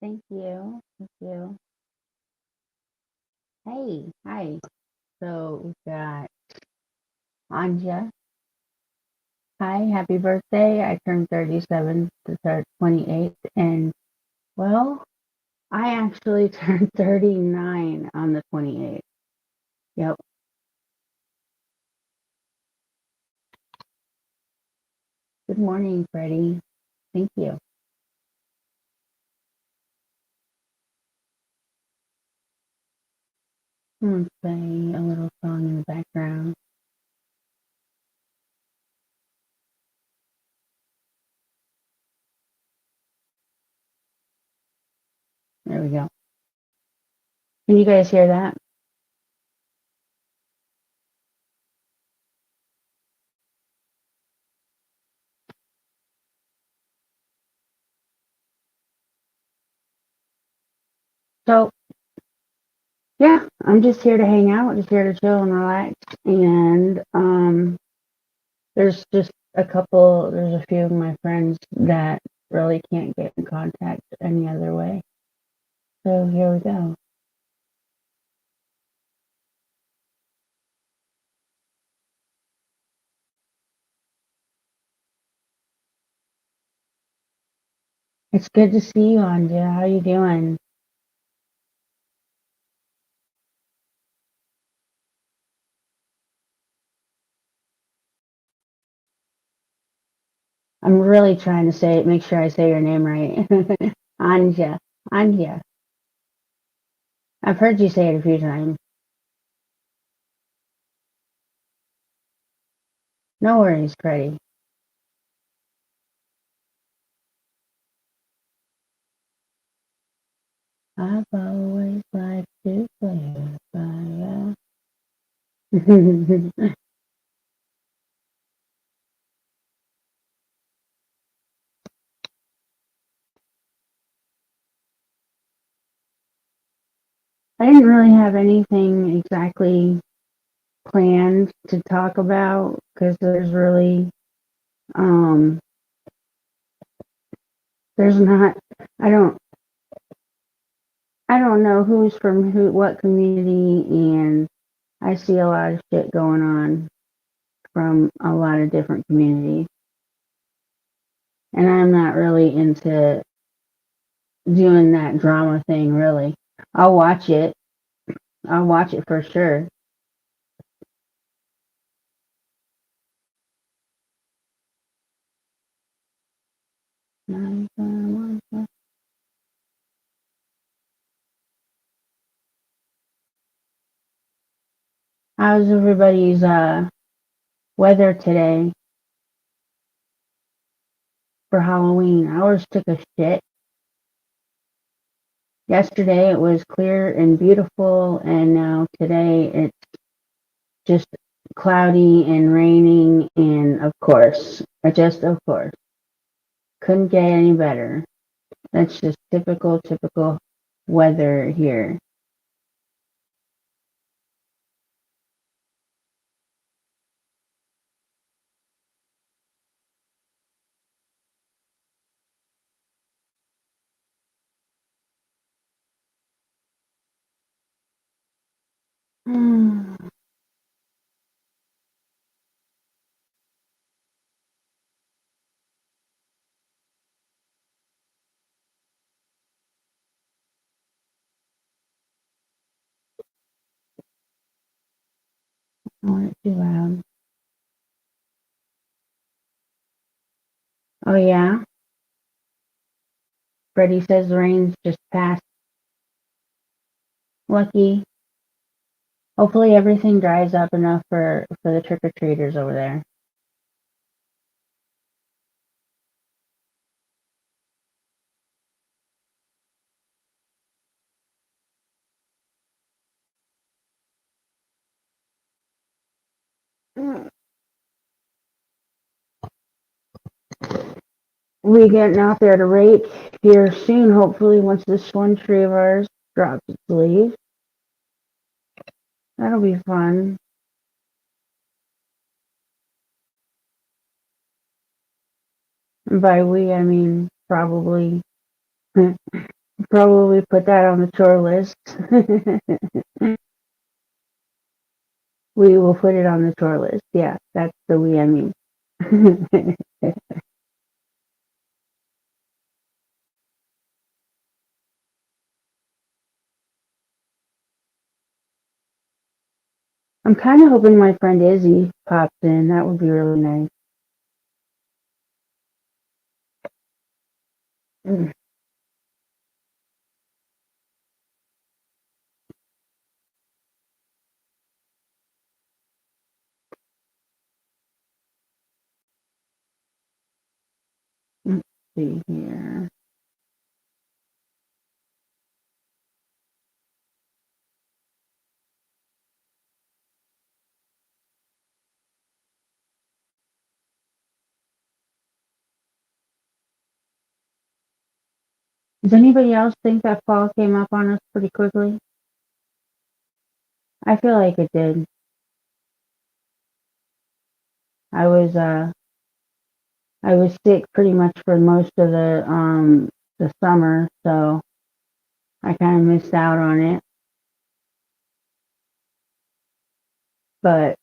Thank you. Thank you. Hey, hi. So we've got Anja. Hi, happy birthday. I turned 37 to 28th, and well, I actually turned 39 on the 28th. Yep. Good morning, Freddie. Thank you. I'm going to play a little song in the background. There we go. Can you guys hear that? So, yeah, I'm just here to hang out, just here to chill and relax. And there's just there's a few of my friends that really can't get in contact any other way. So here we go. It's good to see you, Anja. How you doing? I'm really trying to make sure I say your name right. Anja. Anja. I've heard you say it a few times. No worries, Freddie. I've always liked to play fire. I didn't really have anything exactly planned to talk about because um there's not I don't I don't know who's from what community, and I see a lot of shit going on from a lot of different communities, and I'm not really into doing that drama thing really. I'll watch it. I'll watch it for sure. How's everybody's weather today for Halloween? Ours took a shit. Yesterday it was clear and beautiful, and now today it's just cloudy and raining, and of course, of course, couldn't get any better. That's just typical weather here. I want it too loud. Oh yeah, Freddie says the rain's just passed. Lucky. Hopefully everything dries up enough for the trick or treaters over there. We getting out there to rake here soon, hopefully, once this one tree of ours drops its leaves. That'll be fun. And by we, I mean probably probably put that on the chore list. We will put it on the chore list. Yeah, that's the we, I mean. I'm kind of hoping my friend Izzy pops in. That would be really nice. Mm, let's see here. Does anybody else think that fall came up on us pretty quickly? I feel like it did. I was uh I was sick pretty much for most of the summer, so I kind of missed out on it. But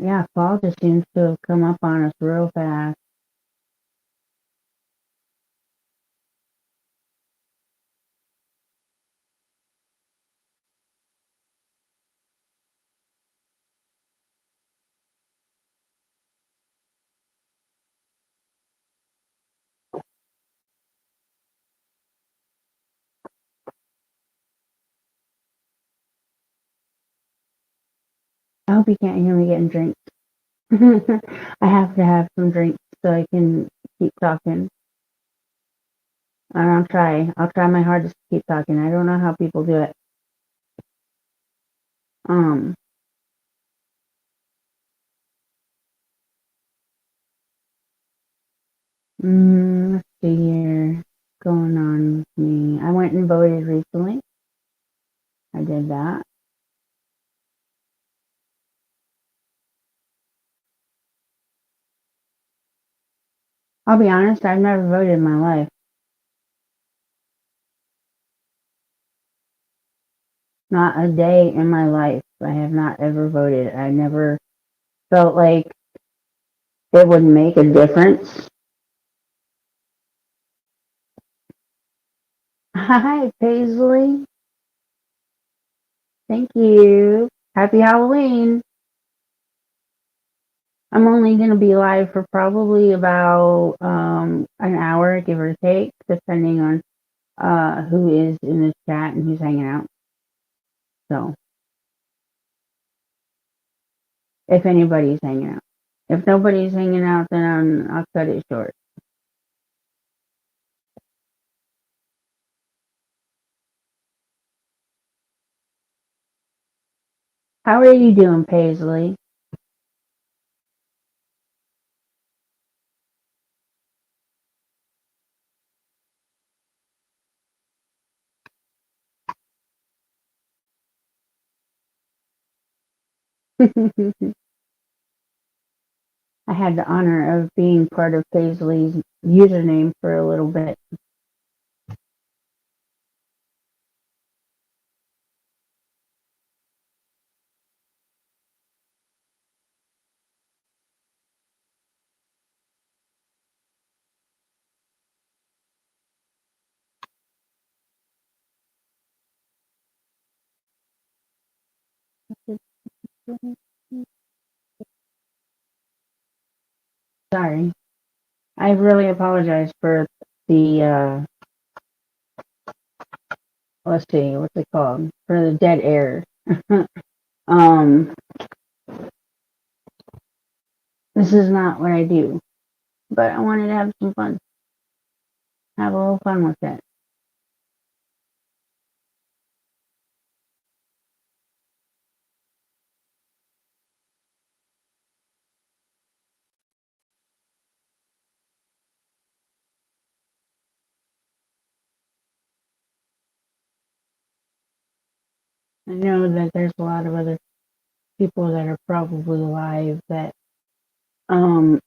yeah, fall just seems to have come up on us real fast. I hope you can't hear me getting drinks. I have to have some drinks so I can keep talking. And I'll try. I'll try my hardest to keep talking. I don't know how people do it. Um, let's see here. What's going on with me? I went and voted recently. I did that. I'll be honest, I've never voted in my life. Not a day in my life. I have not ever voted. I never felt like it would make a difference. Hi, Paisley. Thank you. Happy Halloween. I'm only going to be live for probably about an hour, give or take, depending on who is in the chat and who's hanging out. So, if anybody's hanging out. If nobody's hanging out, then I'll cut it short. How are you doing, Paisley? I had the honor of being part of Paisley's username for a little bit. Sorry. I really apologize for the let's see, what's it called? For the dead air. um, this is not what I do, but I wanted to have some fun. Have a little fun with it. I know that there's a lot of other people that are probably live that um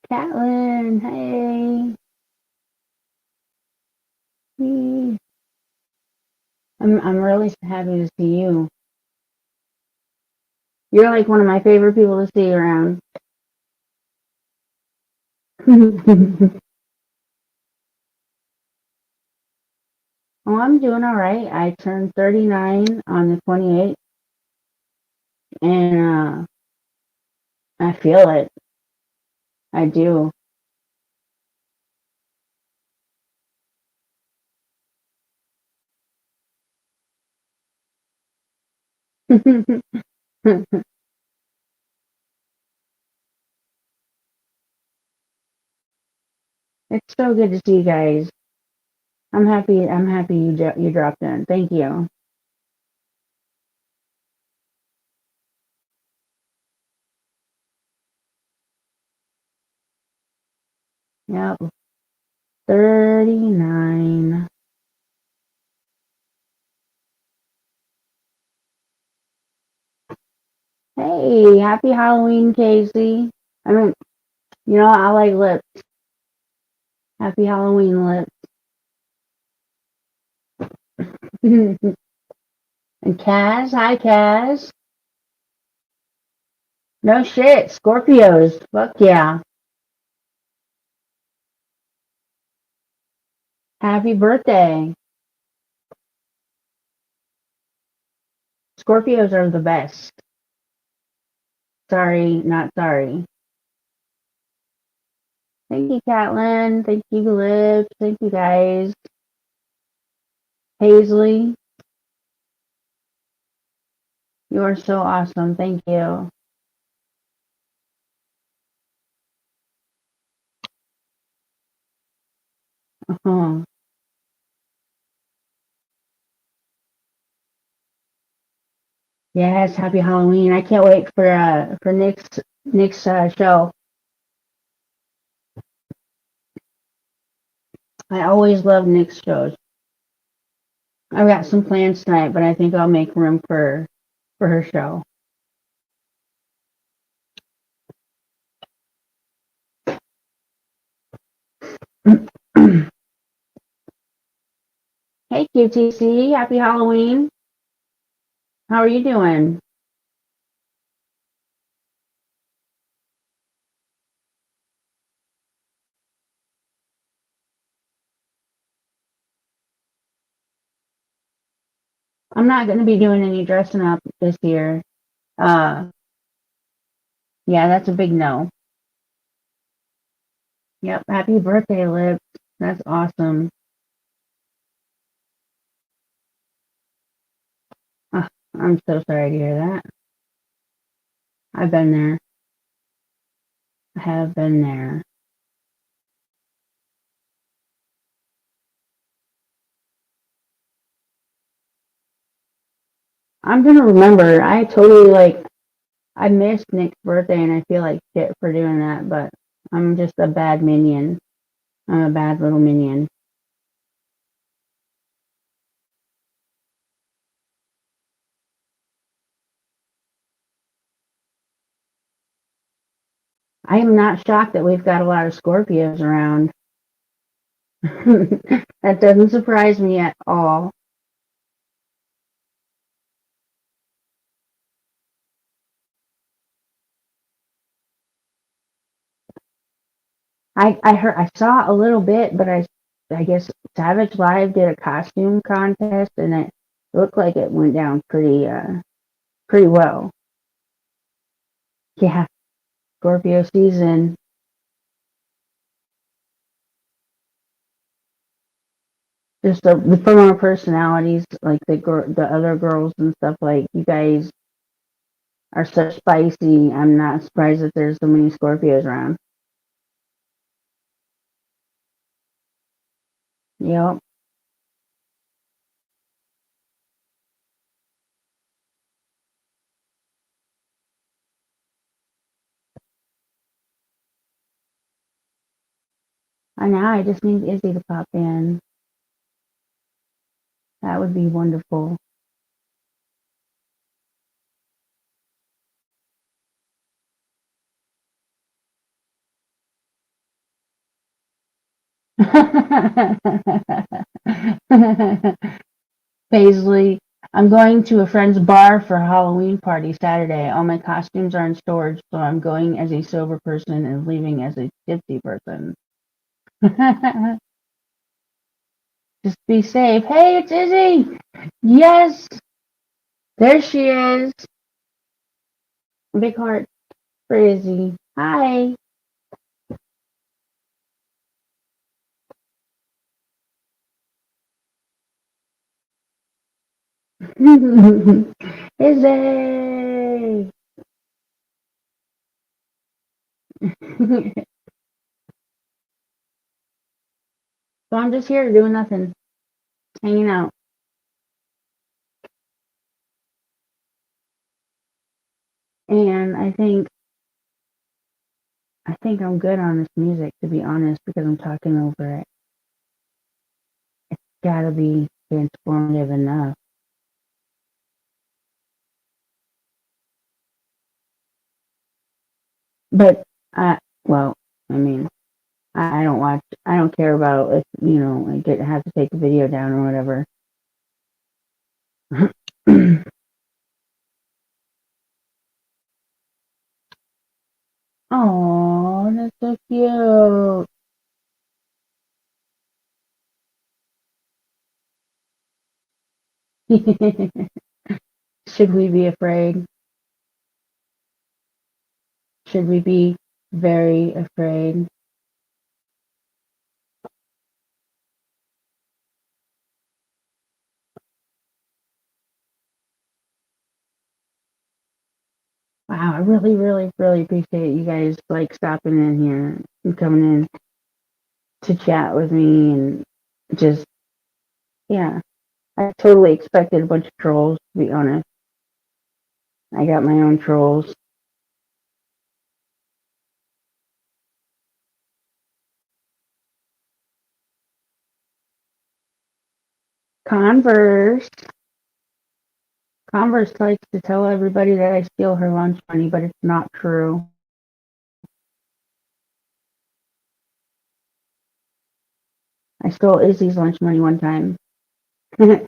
Catlin, hey. Hey. I'm really happy to see you. You're like one of my favorite people to see around. Oh, I'm doing all right. I turned 39 on the 28th, and I feel it. I do. It's so good to see you guys. I'm happy. I'm happy you dropped in. Thank you. Yep. 39. Hey, happy Halloween, Casey. I mean, I like lips. Happy Halloween, lips. And Kaz, hi Kaz. No shit, Scorpios. Fuck yeah. Happy birthday. Scorpios are the best. Sorry, not sorry. Thank you, Catlin. Thank you, Lips. Thank you, guys. Paisley, you are so awesome. Thank you. Uh-huh. Yes, happy Halloween. I can't wait for Nick's show. I always love Nick's shows. I've got some plans tonight, but I think I'll make room for her show. Hey QTC, happy Halloween. How are you doing? I'm not going to be doing any dressing up this year. Uh, yeah, that's a big no. Yep, happy birthday, Liv. That's awesome. Uh, I'm so sorry to hear that. I've been there. I have been there. I'm gonna remember. I totally I missed Nick's birthday and I feel like shit for doing that, but I'm just a bad minion. I'm a bad little minion. I am not shocked that we've got a lot of Scorpios around. That doesn't surprise me at all. I saw a little bit, but I guess Savage Live did a costume contest and It looked like it went down pretty well. Yeah, Scorpio season. Just from our personalities, like the other girls and stuff. Like you guys are such spicy. I'm not surprised that there's so many Scorpios around. Yep. And now I just need Izzy to pop in. That would be wonderful. Paisley, I'm going to a friend's bar for a Halloween party Saturday. All my costumes are in storage, so I'm going as a sober person and leaving as a tipsy person. Just be safe. Hey, it's Izzy. Yes, there she is. Big heart for Izzy. Hi. Izzy. So I'm just here doing nothing, hanging out. And I think I'm good on this music, to be honest, because I'm talking over it. Gotta be transformative enough. But well, I mean, I don't watch. I don't care about if I have to take the video down or whatever. Oh, that's so cute. Should we be afraid? Should we be very afraid? Wow, I really, really, really appreciate you guys like stopping in here and coming in to chat with me and just yeah. I totally expected a bunch of trolls, to be honest. I got my own trolls. Converse. Converse likes to tell everybody that I steal her lunch money, but it's not true. I stole Izzy's lunch money one time. But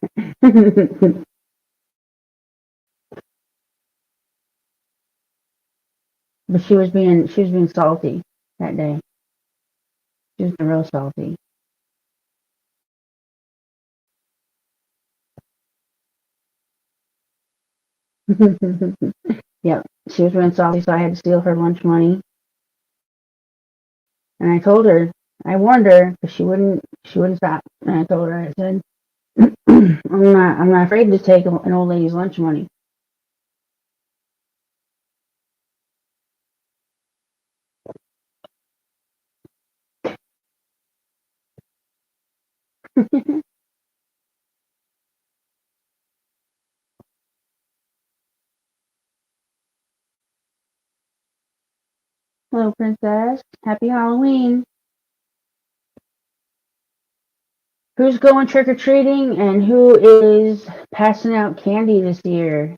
she was being salty that day. She was being real salty. Yep. She was being salty, so I had to steal her lunch money. And I told her, I warned her, but she wouldn't stop. And I told her, I said, I'm not afraid to take an old lady's lunch money. Hello, princess. Happy Halloween. Who's going trick or treating and who is passing out candy this year?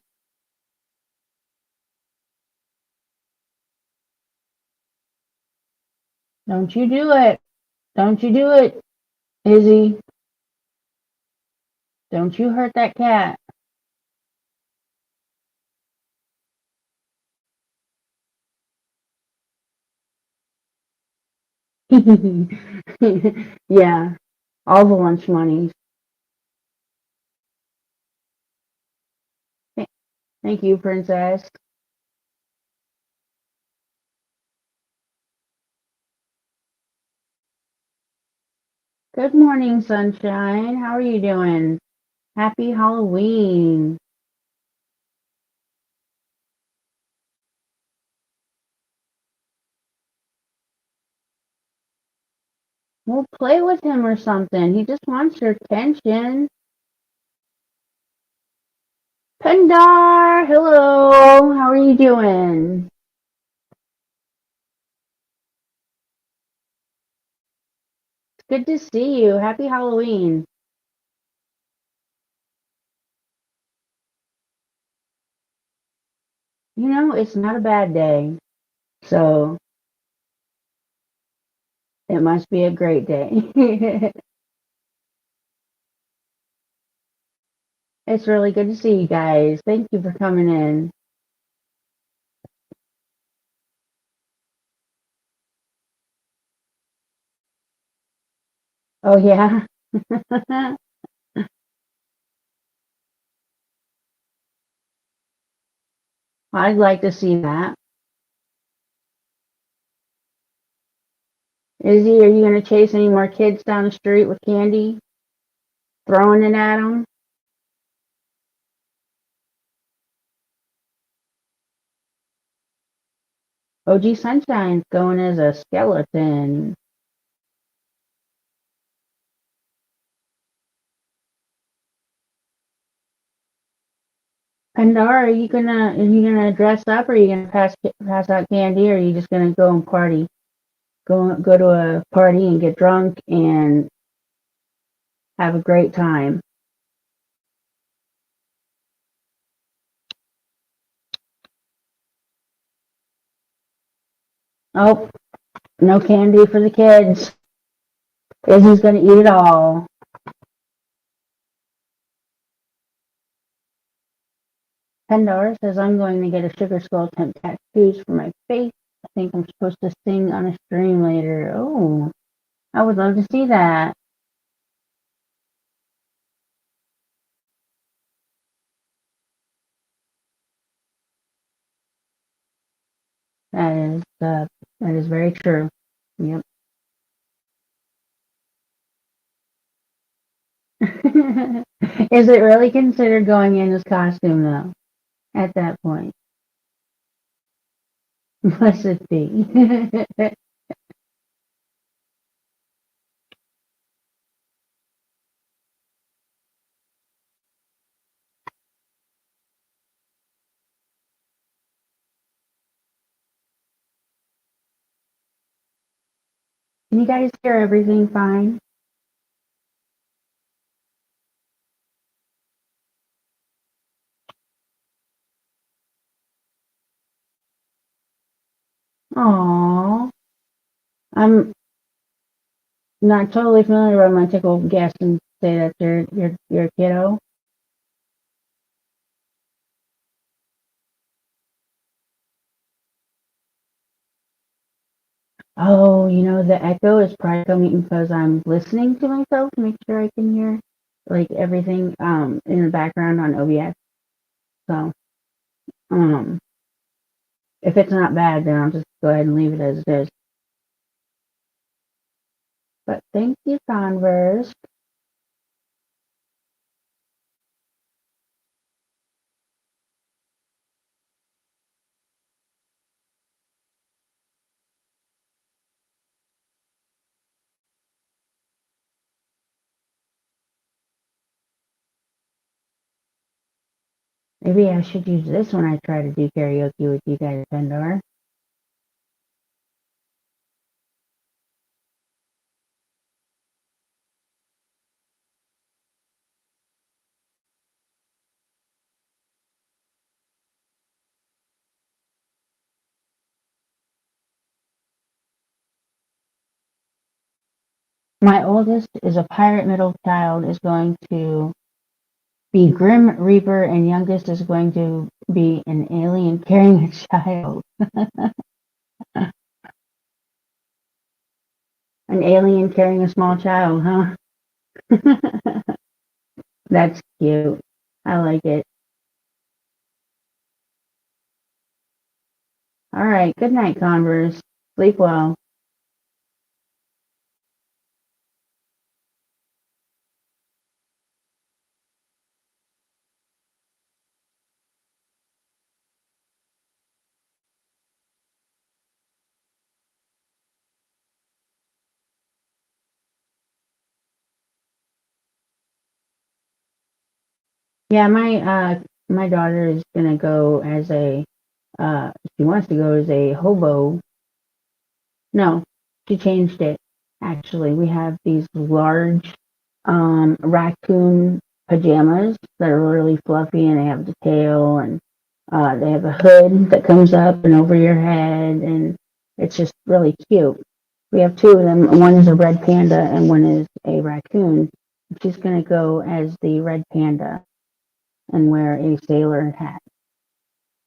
Don't you do it. Don't you do it, Izzy. Don't you hurt that cat. Yeah, all the lunch monies. Thank you, Princess. Good morning, sunshine. How are you doing? Happy Halloween. We'll play with him or something. He just wants your attention. Pendar, hello. How are you doing? It's good to see you. Happy Halloween. You know, it's not a bad day, so it must be a great day. It's really good to see you guys. Thank you for coming in. Oh, yeah. I'd like to see that. Izzy, are you going to chase any more kids down the street with candy? Throwing it at them? OG Sunshine's going as a skeleton. Pandora, are you gonna dress up, or are you gonna pass out candy, or are you just gonna go and party? Go to a party and get drunk and have a great time. Oh, no candy for the kids. Izzy's gonna eat it all. Pandora says I'm going to get a sugar skull temp tattoos for my face. I think I'm supposed to sing on a stream later. Oh, I would love to see that. That is very true. Yep. Is it really considered going in as costume though? At that point, must it be? Can you guys hear everything fine? Aww, I'm not totally familiar, but I'm gonna take a guess and say that your kiddo. Oh, the echo is probably coming because I'm listening to myself to make sure I can hear like everything in the background on OBS. So um if it's not bad, then I'll just go ahead and leave it as it is. But thank you, Converse. Maybe I should use this when I try to do karaoke with you guys, Pendor. My oldest is a pirate, middle child is going to be Grim Reaper, and youngest is going to be an alien carrying a child. An alien carrying a small child, huh? That's cute. I like it. right. Good night, Converse. Sleep well. Yeah, my daughter is gonna go as a she wants to go as a hobo. No, she changed it. Actually, we have these large raccoon pajamas that are really fluffy, and they have the tail, and they have a hood that comes up and over your head, and it's just really cute. We have two of them. One is a red panda, and one is a raccoon. She's gonna go as the red panda and wear a sailor hat.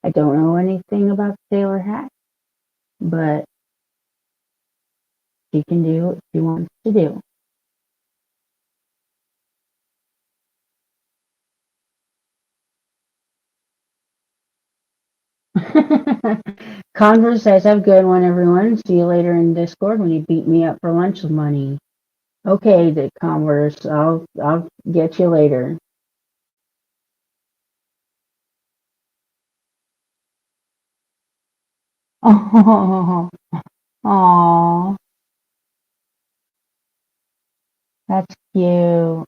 I don't know anything about the sailor hat, but she can do what she wants to do. Converse says, have a good one, everyone. See you later in Discord when you beat me up for lunch money. Okay, the Converse. I'll get you later. Oh, oh, that's cute. All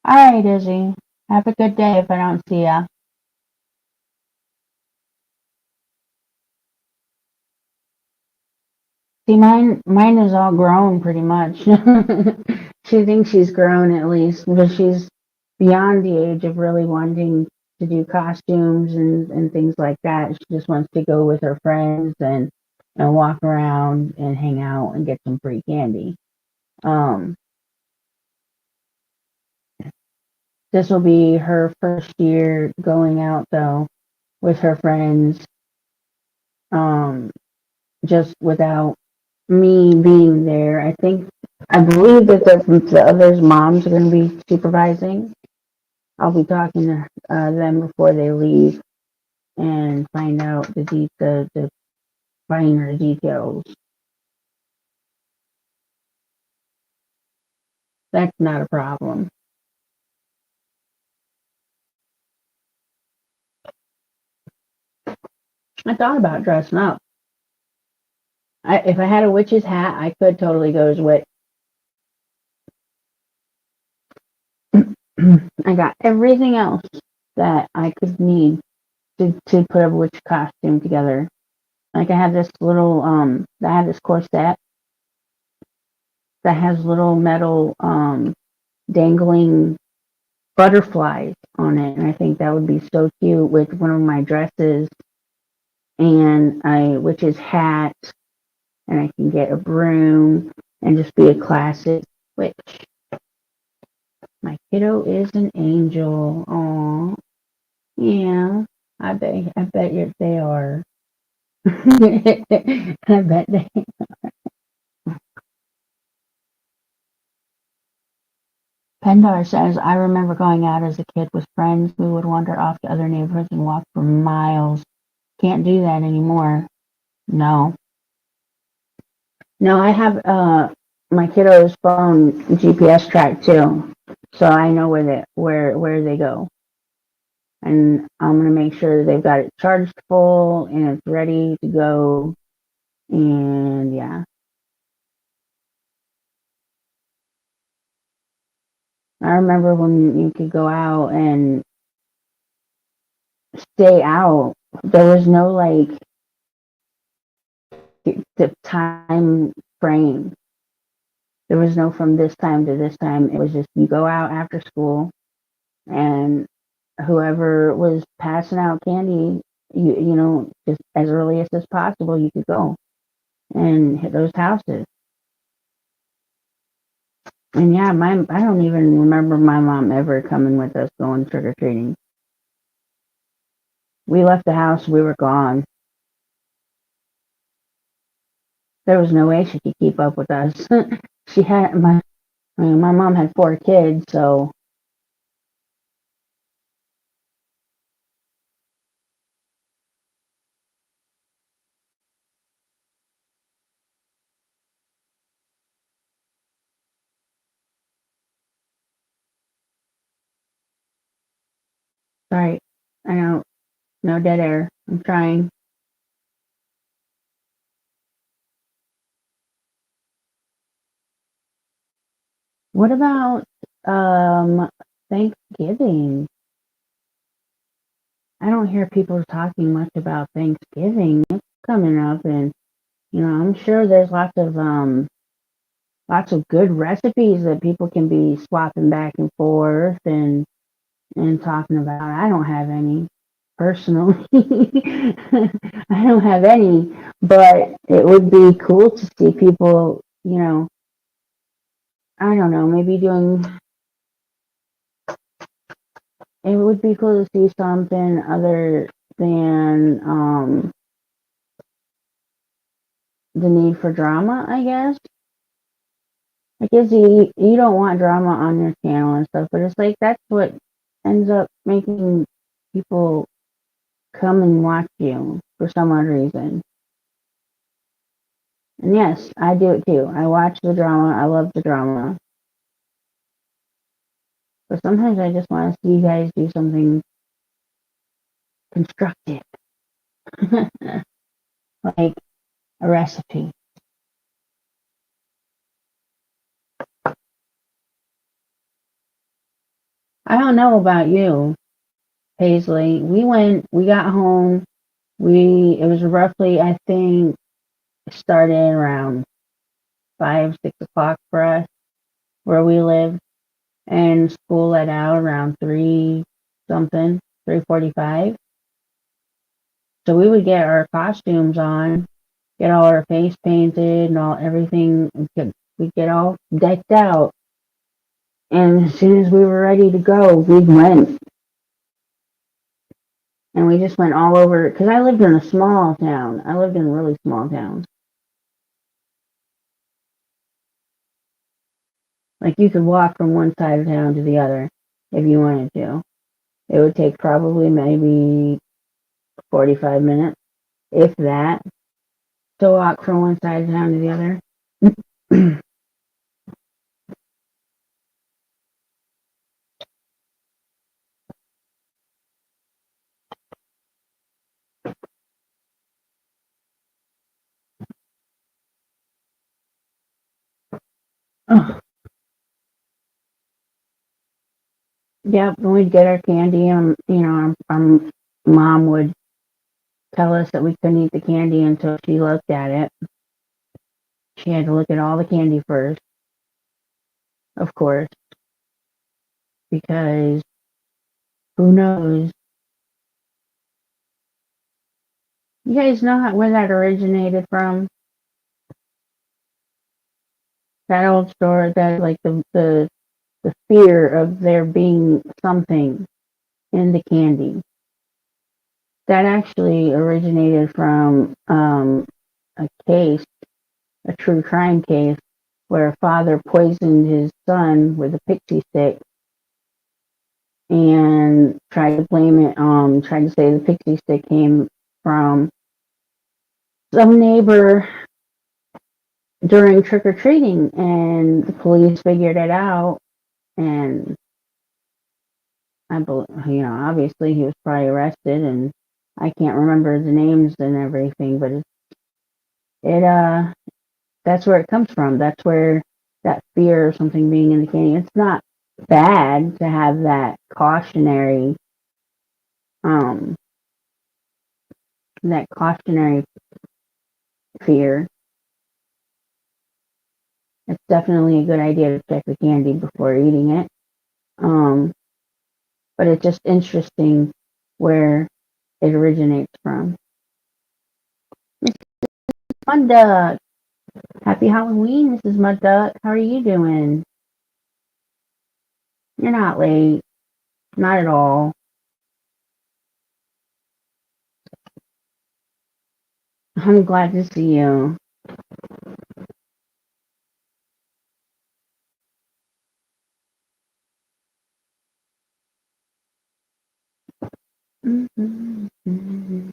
right, Izzy. Have a good day if I don't see ya. See, mine is all grown pretty much. She thinks she's grown at least, but she's beyond the age of really wanting to do costumes and things like that. She just wants to go with her friends and walk around and hang out and get some free candy. Um, this will be her first year going out though with her friends, um, just without me being there. I believe that the others' moms are going to be supervising. I'll be talking to them before they leave and find out the finer details. That's not a problem. I thought about dressing up. If I had a witch's hat, I could totally go as witch. I got everything else that I could need to put a witch costume together. Like I had this little I had this corset that has little metal dangling butterflies on it, and I think that would be so cute with one of my dresses and a witch's hat, and I can get a broom and just be a classic witch. My kiddo is an angel. Aw, yeah, I bet they are. I bet they. Pendar says, I remember going out as a kid with friends. We would wander off to other neighborhoods and walk for miles. Can't do that anymore. No. No, I have my kiddo's phone GPS track too. So I know where they go. And I'm gonna make sure they've got it charged full and it's ready to go. And yeah. I remember when you could go out and stay out. There was no like the time frame. There was no from this time to this time. It was just you go out after school and whoever was passing out candy, just as early as possible, you could go and hit those houses. And yeah, I don't even remember my mom ever coming with us going trick or treating. We left the house, we were gone. There was no way she could keep up with us. She had my mom had four kids, so Sorry. I know. No dead air. I'm trying. What about Thanksgiving? I don't hear people talking much about Thanksgiving. It's coming up, and I'm sure there's lots of good recipes that people can be swapping back and forth and talking about. I don't have any personally. I don't have any, but it would be cool to see people, I don't know, maybe doing it would be cool to see something other than the need for drama, I guess. I guess you don't want drama on your channel and stuff, but it's like that's what ends up making people come and watch you for some odd reason. And yes, I do it too. I watch the drama. I love the drama. But sometimes I just want to see you guys do something constructive, like a recipe. I don't know about you, Paisley. We got home. It was roughly, I think, started around 5, 6 o'clock for us where we live, and school let out around 3 something, 3:45. So we would get our costumes on, get all our face painted and all everything. We'd get all decked out, and as soon as we were ready to go, we went, and we just went all over. Because I lived in a small town. I lived in a really small town. Like you could walk from one side of town to the other if you wanted to. It would take probably maybe 45 minutes, if that, to walk from one side of town to the other. Oh, yep, and we'd get our candy, and our mom would tell us that we couldn't eat the candy until she looked at it. She had to look at all the candy first, of course, because who knows? You guys know where that originated from? That old story, that like the fear of there being something in the candy. That actually originated from a case, a true crime case, where a father poisoned his son with a pixie stick and tried to blame it, tried to say the pixie stick came from some neighbor during trick or treating, and the police figured it out, and I believe, obviously he was probably arrested, and I can't remember the names and everything, but it that's where it comes from. That's where that fear of something being in the candy. It's not bad to have um, that cautionary fear. It's definitely a good idea to check the candy before eating it. Um, but it's just interesting where it originates from. Mud Duck, happy Halloween, Mrs. Mud Duck. How are you doing? You're not late, not at all. I'm glad to see you. Mm-hmm.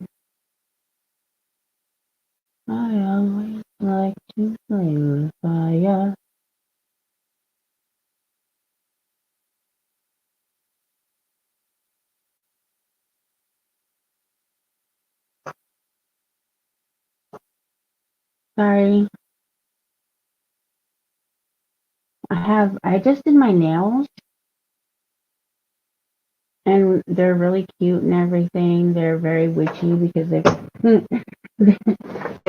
I always like to play with fire. Sorry. I just did my nails and they're really cute and everything. They're very witchy because they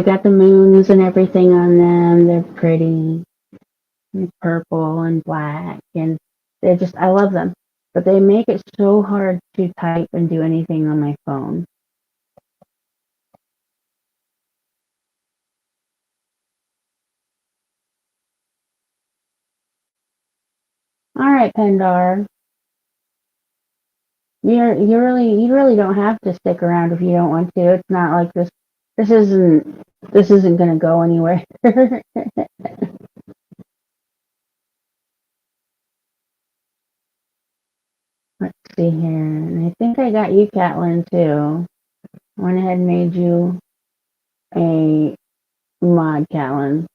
got the moons and everything on them. They're pretty and purple and black and I love them. But they make it so hard to type and do anything on my phone. All right, Pendar. You really don't have to stick around if you don't want to. It's not like this isn't this isn't gonna go anywhere. Let's see here. And I think I got you, Catlin, too. I went ahead and made you a mod, Catlin.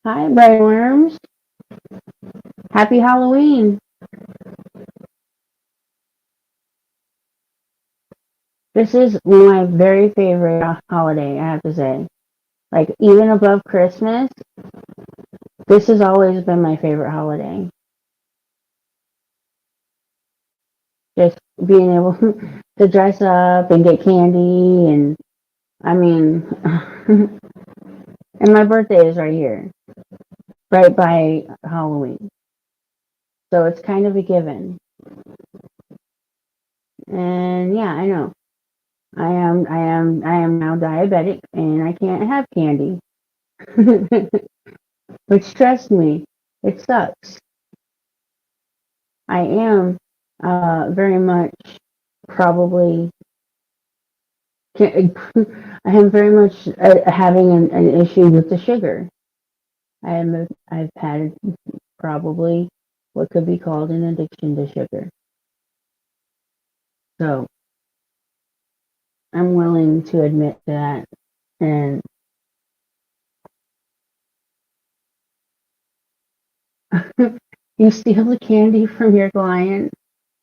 Hi, Brainworms. Happy Halloween. This is my very favorite holiday, I have to say. Like, even above Christmas, this has always been my favorite holiday. Just being able to dress up and get candy, and I mean, and my birthday is right here, right by Halloween. So it's kind of a given. And yeah, I know. I am now diabetic and I can't have candy. Which trust me, it sucks. I am very much probably I am very much having an issue with the sugar. I've had probably what could be called an addiction to sugar. So I'm willing to admit that. And you steal the candy from your client,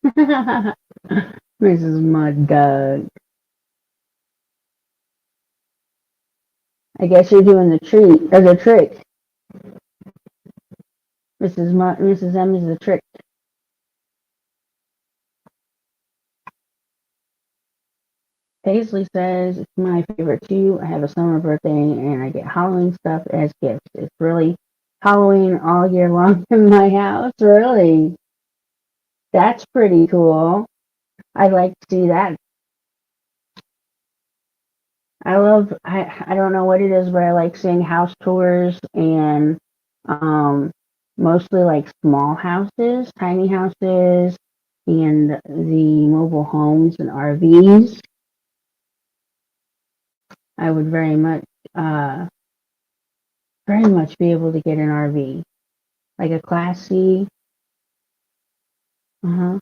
Mrs. Mud Dog. I guess you're doing the treat or the trick. Mrs. M is the trick. Paisley says it's my favorite too. I have a summer birthday and I get Halloween stuff as gifts. It's really Halloween all year long in my house. Really, that's pretty cool. I like to see that. I don't know what it is, but I like seeing house tours and um mostly like small houses, tiny houses, and the mobile homes and RVs. I would very much be able to get an RV, like a Class C. Uh-huh.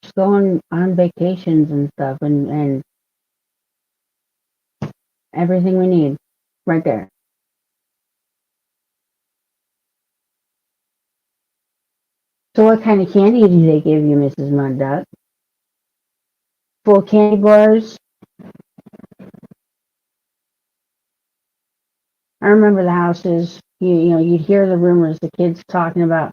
Just go on vacations and stuff and everything we need right there. So what kind of candy do they give you, Mrs. Mudduck? Full candy bars? I remember the houses, you know, you'd hear the rumors, the kids talking about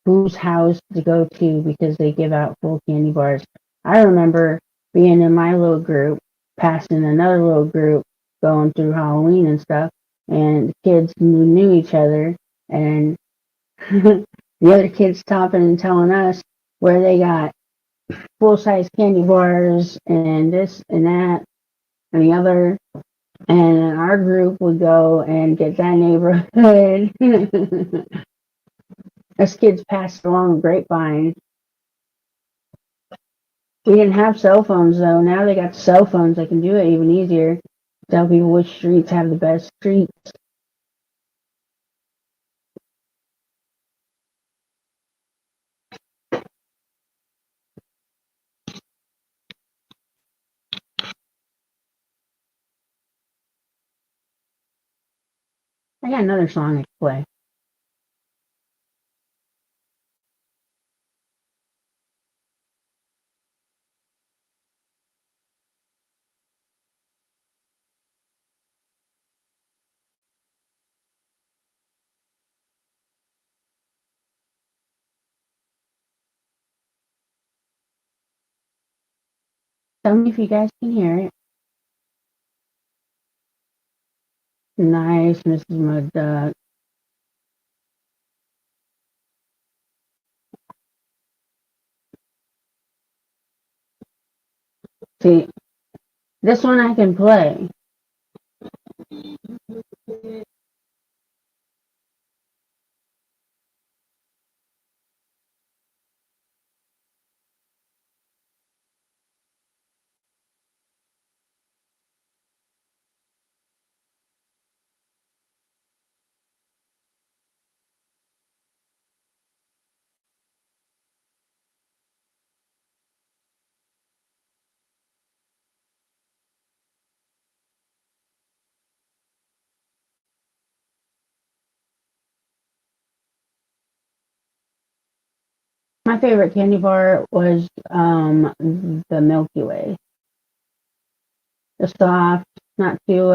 whose house to go to because they give out full candy bars. I remember being in my little group, passing another little group, going through Halloween and stuff, and the kids knew each other, and the other kids stopping and telling us where they got full size candy bars and this and that and the other. And our group would go and get that neighborhood. Us kids passed along the grapevine. We didn't have cell phones though. Now they got cell phones. They can do it even easier. Tell people which streets have the best streets. I got another song I can play. Tell me if you guys can hear it. Nice, Mrs. Mud Duck. See, this one I can play. My favorite candy bar was the Milky Way. The soft, not too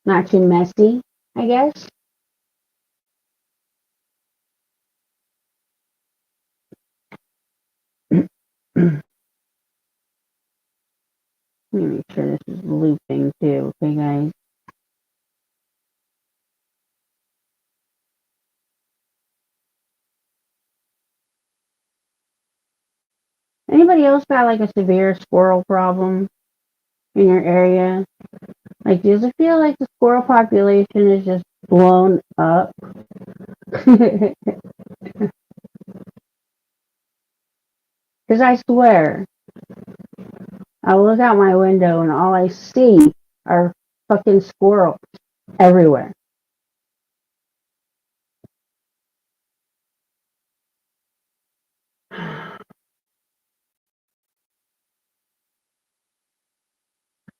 not too messy, I guess. Let me make sure this is looping too, okay guys. Anybody else got like a severe squirrel problem in your area? Like, does it feel like the squirrel population is just blown up? Because I swear, I look out my window and all I see are fucking squirrels everywhere.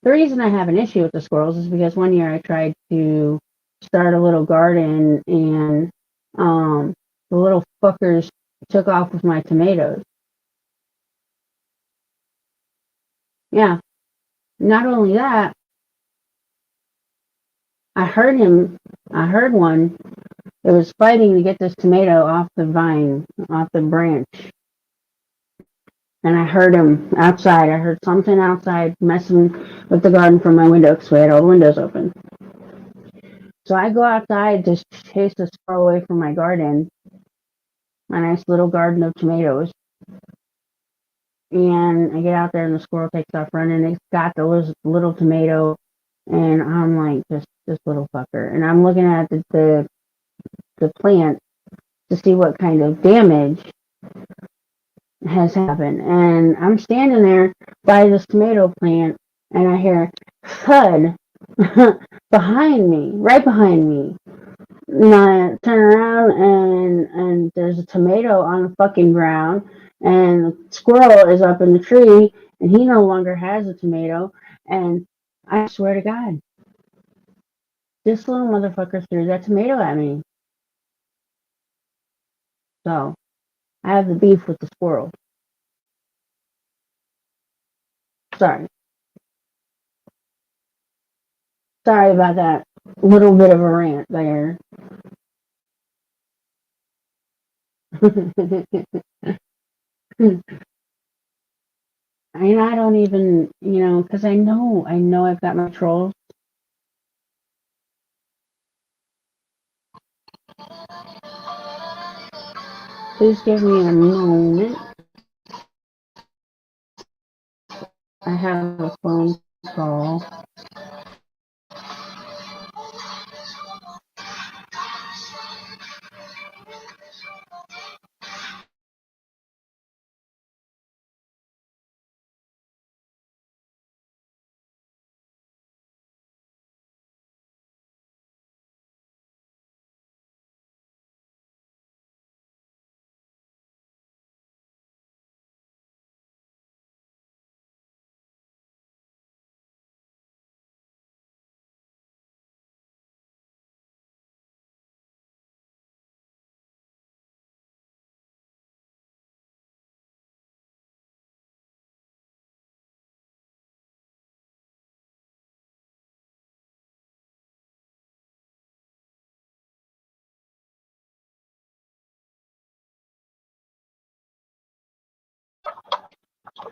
The reason I have an issue with the squirrels is because one year I tried to start a little garden and the little fuckers took off with my tomatoes. Yeah. Not only that, I heard him. I heard one. It was fighting to get this tomato off the vine, off the branch. And I heard him outside. I heard something outside messing with the garden from my window because we had all the windows open. So I go outside to chase the squirrel away from my garden, my nice little garden of tomatoes. And I get out there and the squirrel takes off running. It's got the little tomato. And I'm like, this little fucker. And I'm looking at the plant to see what kind of damage has happened. And I'm standing there by this tomato plant and I hear thud behind me, right behind me. And I turn around and there's a tomato on the fucking ground and the squirrel is up in the tree and he no longer has a tomato and I swear to God, this little motherfucker threw that tomato at me. So I have the beef with the squirrel. Sorry. Sorry about that little bit of a rant there. And I don't even, because I know I've got my trolls. Please give me a moment. I have a phone call.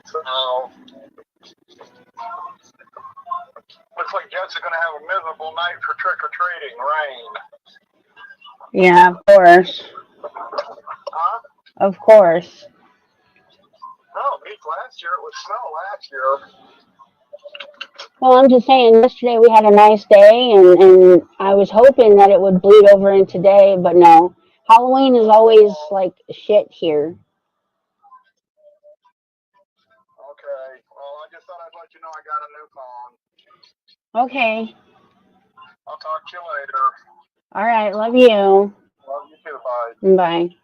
So looks like Jets are going to have a miserable night for trick or treating. Rain. Yeah, of course. Huh? Of course. No, beat last year. It was snow last year. Well, I'm just saying, yesterday we had a nice day, and I was hoping that it would bleed over in today, but no. Halloween is always like shit here. Okay. Well, I just thought I'd let you know I got a new phone. Okay. I'll talk to you later. All right. Love you. Love you too. Bye. Bye.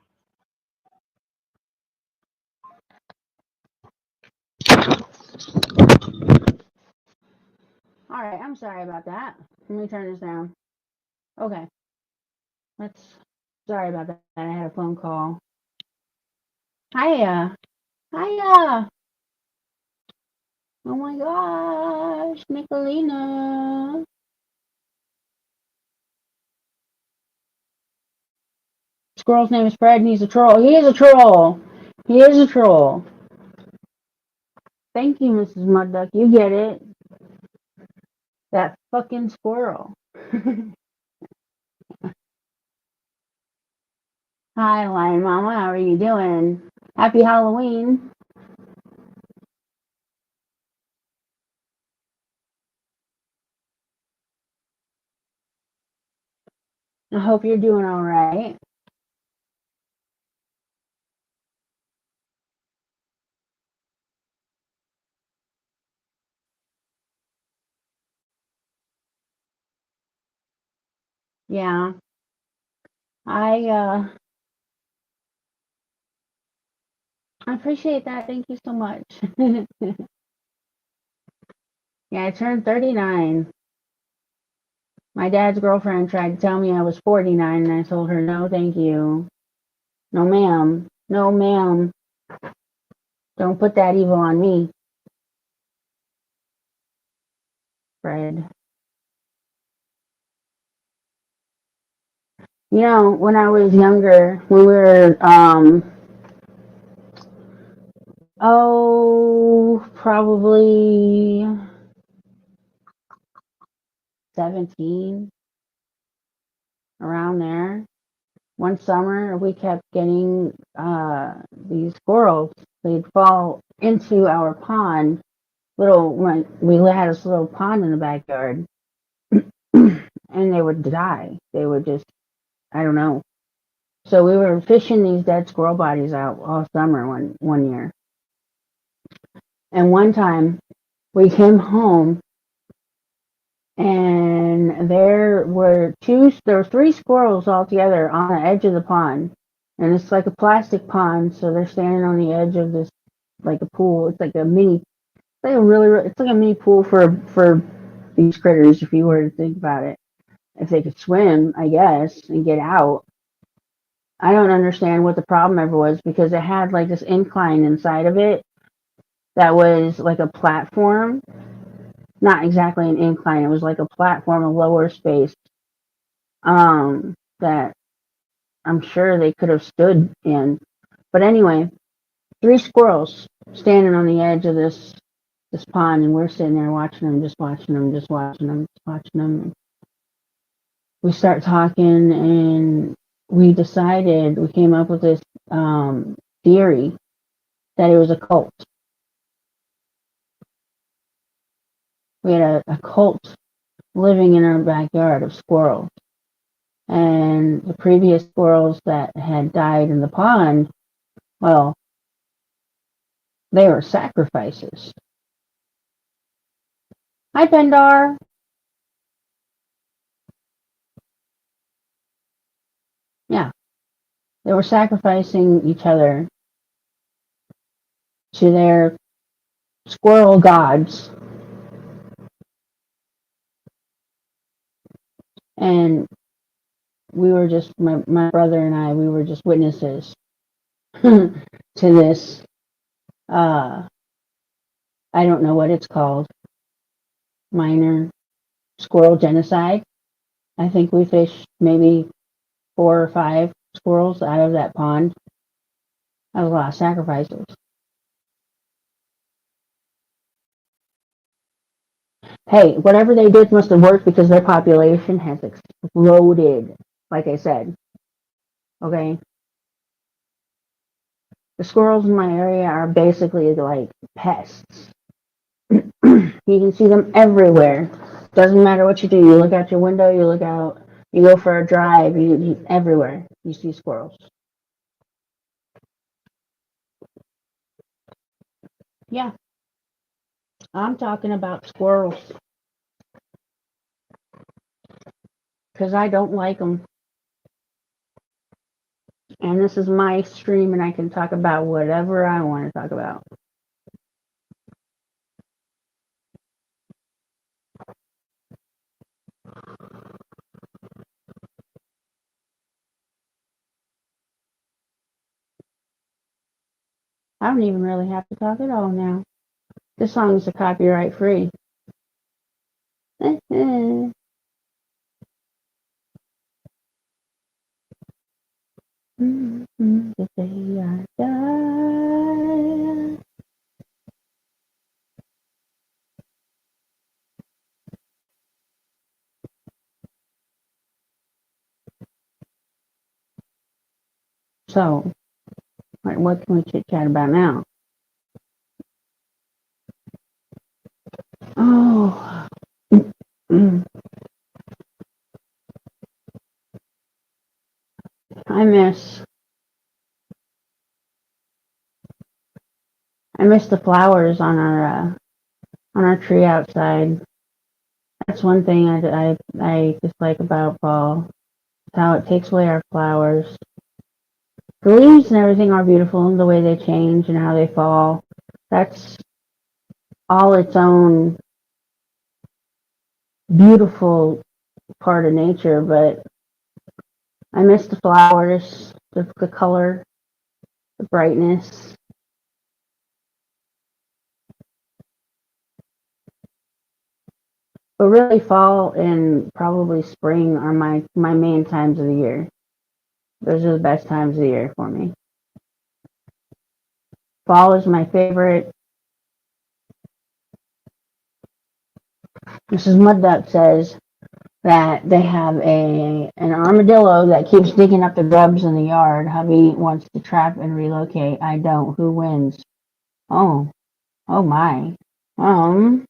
All right. I'm sorry about that. Let me turn this down. Okay. Let's. Sorry about that. I had a phone call. Hiya. Hiya. Oh my gosh. Nicolina. Squirrel's name is Fred and he's a troll. He is a troll. He is a troll. Thank you, Mrs. Mudduck. You get it. That fucking squirrel. Hi, Lion Mama. How are you doing? Happy Halloween. I hope you're doing all right. Yeah. I I appreciate that. Thank you so much. Yeah, I turned 39. My dad's girlfriend tried to tell me I was 49 and I told her no, thank you. No, ma'am. No, ma'am. Don't put that evil on me, Fred. You know, when I was younger, when we were probably 17, around there. One summer, we kept getting these squirrels. They'd fall into our pond. When we had this little pond in the backyard, and they would die. They would just, I don't know. So we were fishing these dead squirrel bodies out all summer one year. And one time, we came home and there were three squirrels all together on the edge of the pond, and it's like a plastic pond, so they're standing on the edge of this, like a pool. It's like a mini, it's like a mini pool for these critters, if you were to think about it. If they could swim, I guess, and get out. I don't understand what the problem ever was, because it had like this incline inside of it that was like a platform. Not exactly an incline, it was like a platform, a lower space, that I'm sure they could have stood in. But anyway, three squirrels standing on the edge of this pond, and we're sitting there watching them, just watching them, just watching them, just watching them. We start talking, and we came up with this theory that it was a cult. We had a cult living in our backyard of squirrels. And the previous squirrels that had died in the pond, well, they were sacrifices. Hi, Pendar. Yeah, they were sacrificing each other to their squirrel gods. And we were just, my brother and I, we were just witnesses to this. Uh, I don't know what it's called, minor squirrel genocide. I think we fished maybe 4 or 5 squirrels out of that pond. That was a lot of sacrifices. Hey, whatever they did must have worked because their population has exploded. Like I said, okay, the squirrels in my area are basically like pests. You can see them everywhere. Doesn't matter what you do. You look out your window, you look out, you go for a drive, everywhere you see squirrels. Yeah, I'm talking about squirrels because I don't like them. And this is my stream, and I can talk about whatever I want to talk about. I don't even really have to talk at all now. This song is copyright free. The day I die. So, what can we chit chat about now? Oh, I miss the flowers on our tree outside. That's one thing I dislike about fall. How it takes away our flowers. The leaves and everything are beautiful and the way they change and how they fall. That's all its own beautiful part of nature, but I miss the flowers, the color, the brightness. But really, fall and probably spring are my main times of the year. Those are the best times of the year for me. Fall is my favorite. Mrs. Mud Duck says that they have an armadillo that keeps digging up the grubs in the yard. Hubby wants to trap and relocate. I don't. Who wins? Oh, oh my. Um,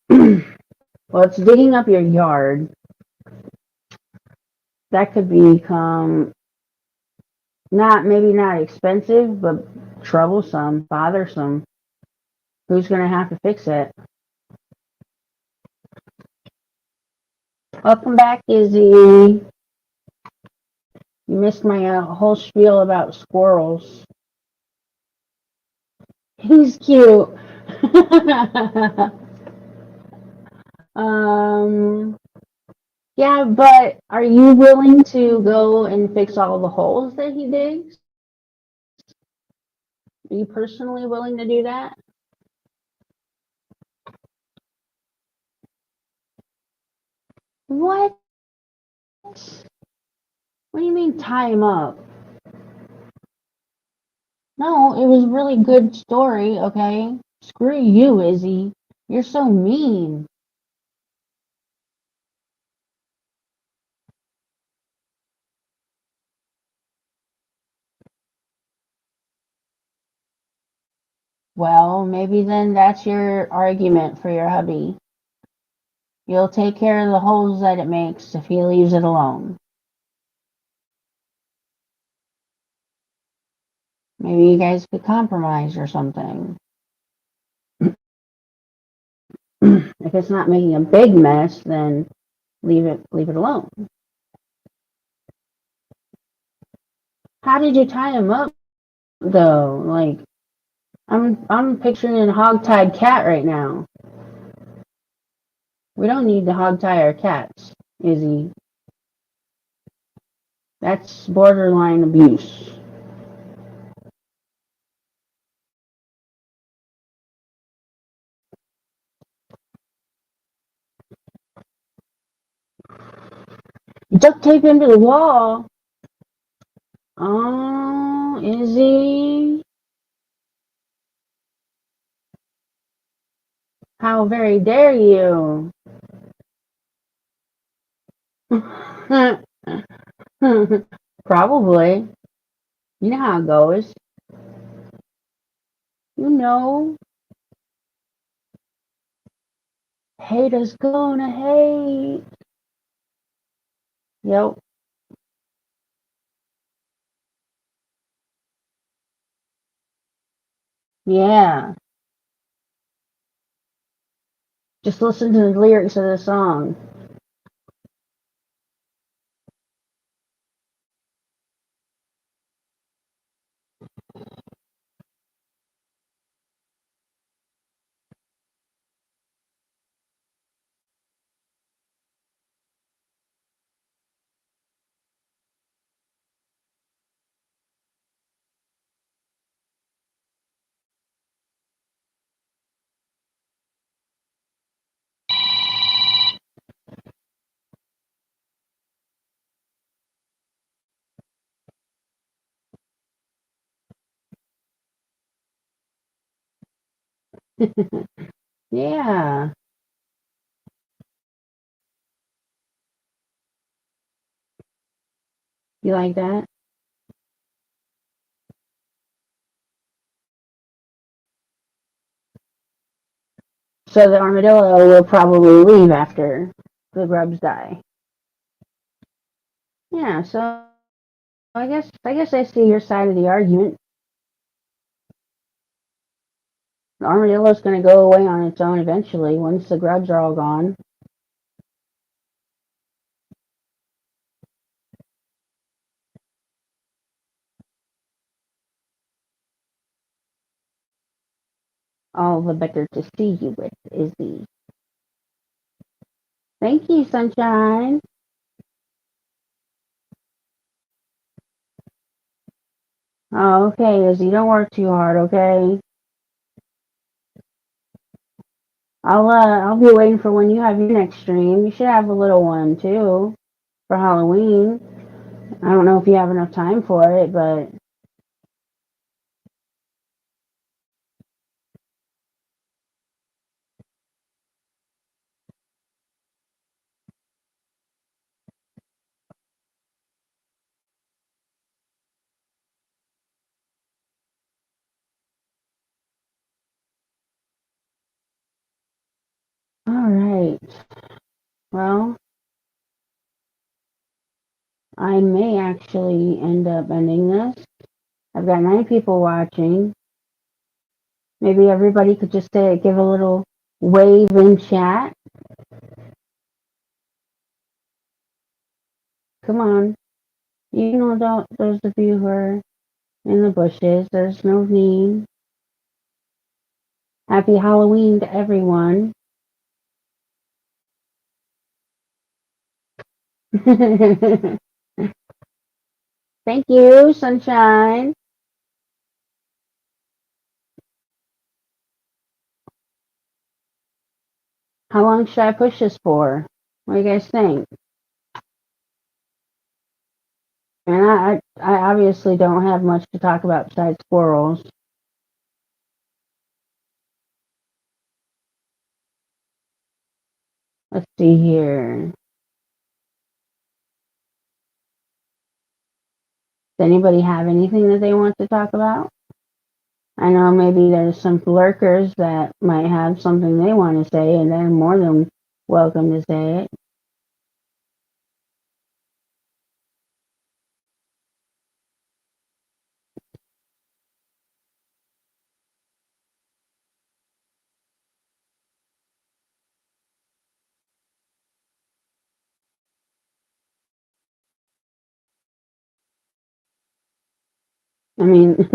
well, it's digging up your yard. That could become maybe not expensive, but troublesome, bothersome. Who's going to have to fix it? Welcome back, Izzy. You missed my whole spiel about squirrels. He's cute. um, yeah, but are you willing to go and fix all the holes that he digs? Are you personally willing to do that? What? What do you mean tie him up? No, it was a really good story, okay? Screw you, Izzy. You're so mean. Well, maybe then that's your argument for your hubby. You'll take care of the holes that it makes if he leaves it alone. Maybe you guys could compromise or something. If it's not making a big mess, then leave it alone. How did you tie him up though? Like I'm picturing a hog-tied cat right now. We don't need to hog-tie our cats, Izzy. That's borderline abuse. Duct tape him to the wall. Oh, Izzy. How very dare you? Probably. You know how it goes. You know, haters gonna hate. Yep. Yeah. Just listen to the lyrics of the song. Yeah. You like that? So the armadillo will probably leave after the grubs die. Yeah, so I guess I see your side of the argument. The armadillo's gonna go away on its own eventually once the grubs are all gone. All the better to see you with, Izzy. Thank you, sunshine. Oh, okay, Izzy, don't work too hard, okay? I'll be waiting for when you have your next stream. You should have a little one too for Halloween. I don't know if you have enough time for it, but all right. Well, I may actually end up ending this. I've got 9 people watching. Maybe everybody could just give a little wave in chat. Come on. You know, those of you who are in the bushes, there's no need. Happy Halloween to everyone. Thank you, sunshine. How long should I push this for? What do you guys think? And I obviously don't have much to talk about besides squirrels. Let's see here. Does anybody have anything that they want to talk about? I know maybe there's some lurkers that might have something they want to say, and they're more than welcome to say it. I mean,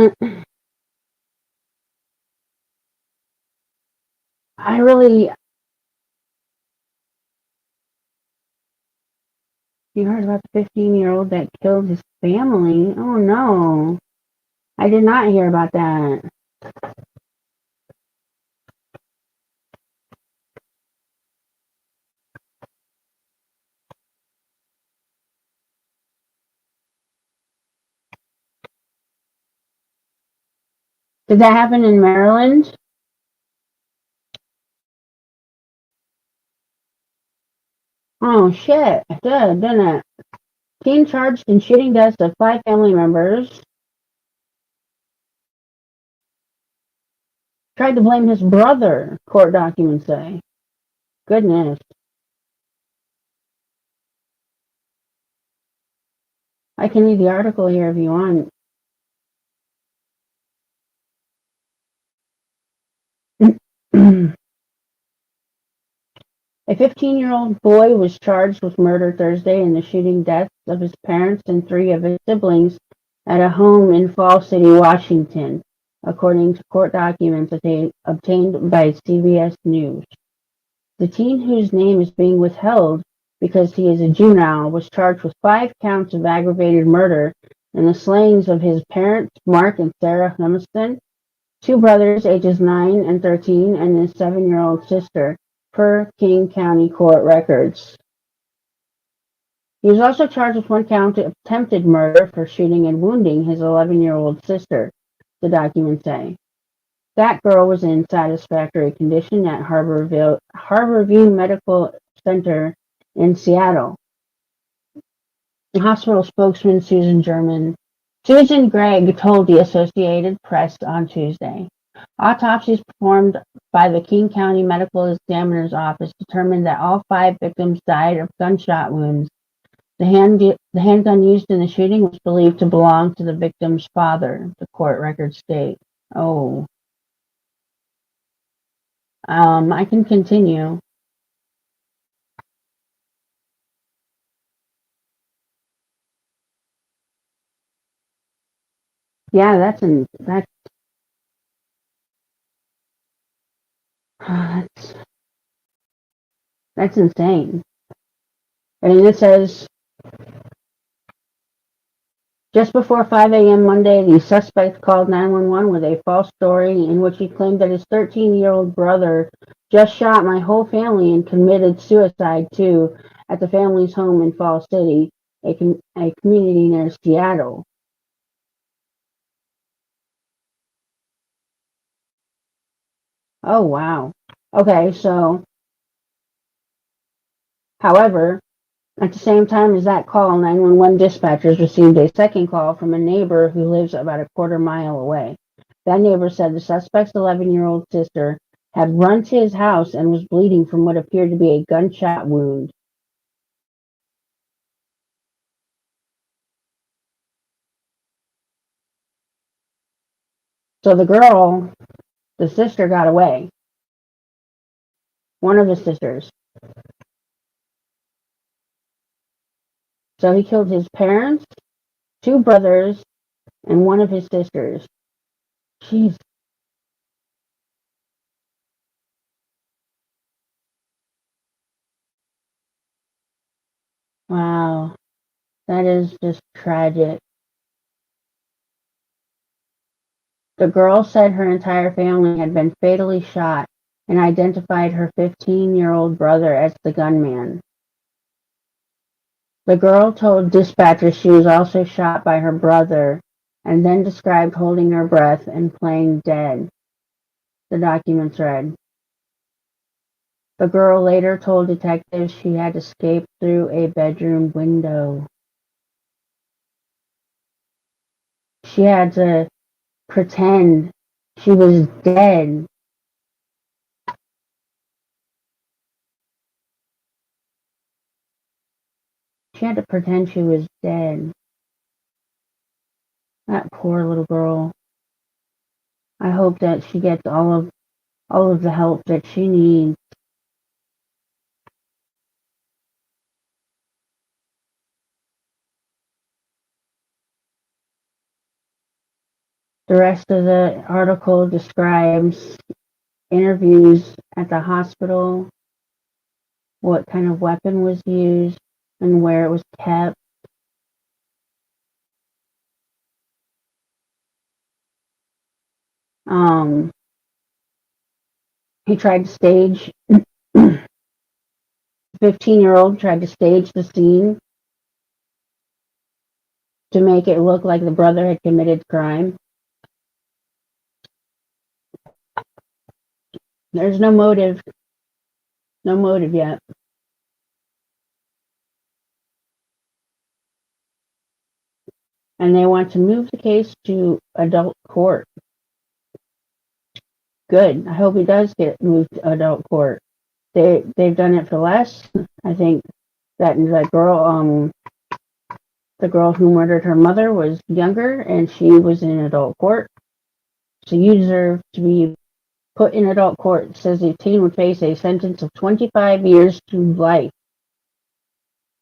I really. You heard about the 15-year-old that killed his family? Oh no. I did not hear about that. Did that happen in Maryland? Oh shit, I did, didn't it? Teen charged in shooting deaths of 5 family members tried to blame his brother, court documents say. Goodness. I can read the article here if you want. A 15-year-old boy was charged with murder Thursday in the shooting deaths of his parents and 3 of his siblings at a home in Falls City, Washington, according to court documents obtained by CBS News. The teen, whose name is being withheld because he is a juvenile, was charged with 5 counts of aggravated murder in the slayings of his parents, Mark and Sarah Humiston, 2 brothers ages 9 and 13, and his 7-year-old sister, per King County court records. He was also charged with 1 count of attempted murder for shooting and wounding his 11-year-old sister, the documents say. That girl was in satisfactory condition at Harborview Medical Center in Seattle. Hospital spokesman Susan Gregg told the Associated Press on Tuesday. Autopsies performed by the King County Medical Examiner's Office determined that all 5 victims died of gunshot wounds. The handgun used in the shooting was believed to belong to the victim's father, the court records state. Oh. I can continue. Yeah, that's that's insane. I mean, it says just before 5 a.m. Monday, the suspect called 911 with a false story in which he claimed that his 13-year-old brother just shot my whole family and committed suicide too at the family's home in Falls City, a community near Seattle. Oh wow. Okay, so however, at the same time as that call, 911 dispatchers received a second call from a neighbor who lives about a quarter mile away. That neighbor said the suspect's 11-year-old sister had run to his house and was bleeding from what appeared to be a gunshot wound. So the sister got away. One of the sisters. So he killed his parents, 2 brothers, and one of his sisters. Jeez. Wow. That is just tragic. The girl said her entire family had been fatally shot and identified her 15-year-old brother as the gunman. The girl told dispatchers she was also shot by her brother and then described holding her breath and playing dead, the documents read. The girl later told detectives she had escaped through a bedroom window. She had to pretend she was dead. She had to pretend she was dead. That poor little girl. I hope that she gets all of the help that she needs. The rest of the article describes interviews at the hospital, what kind of weapon was used, and where it was kept. Um, he tried to stage, 15-year-old tried to stage the scene to make it look like the brother had committed crime. There's no motive yet. and they want to move the case to adult court. Good. I hope he does get moved to adult court. They've done it for less. I think that the girl who murdered her mother was younger and she was in adult court. So you deserve to be put in adult court. It says the teen would face a sentence of 25 years to life.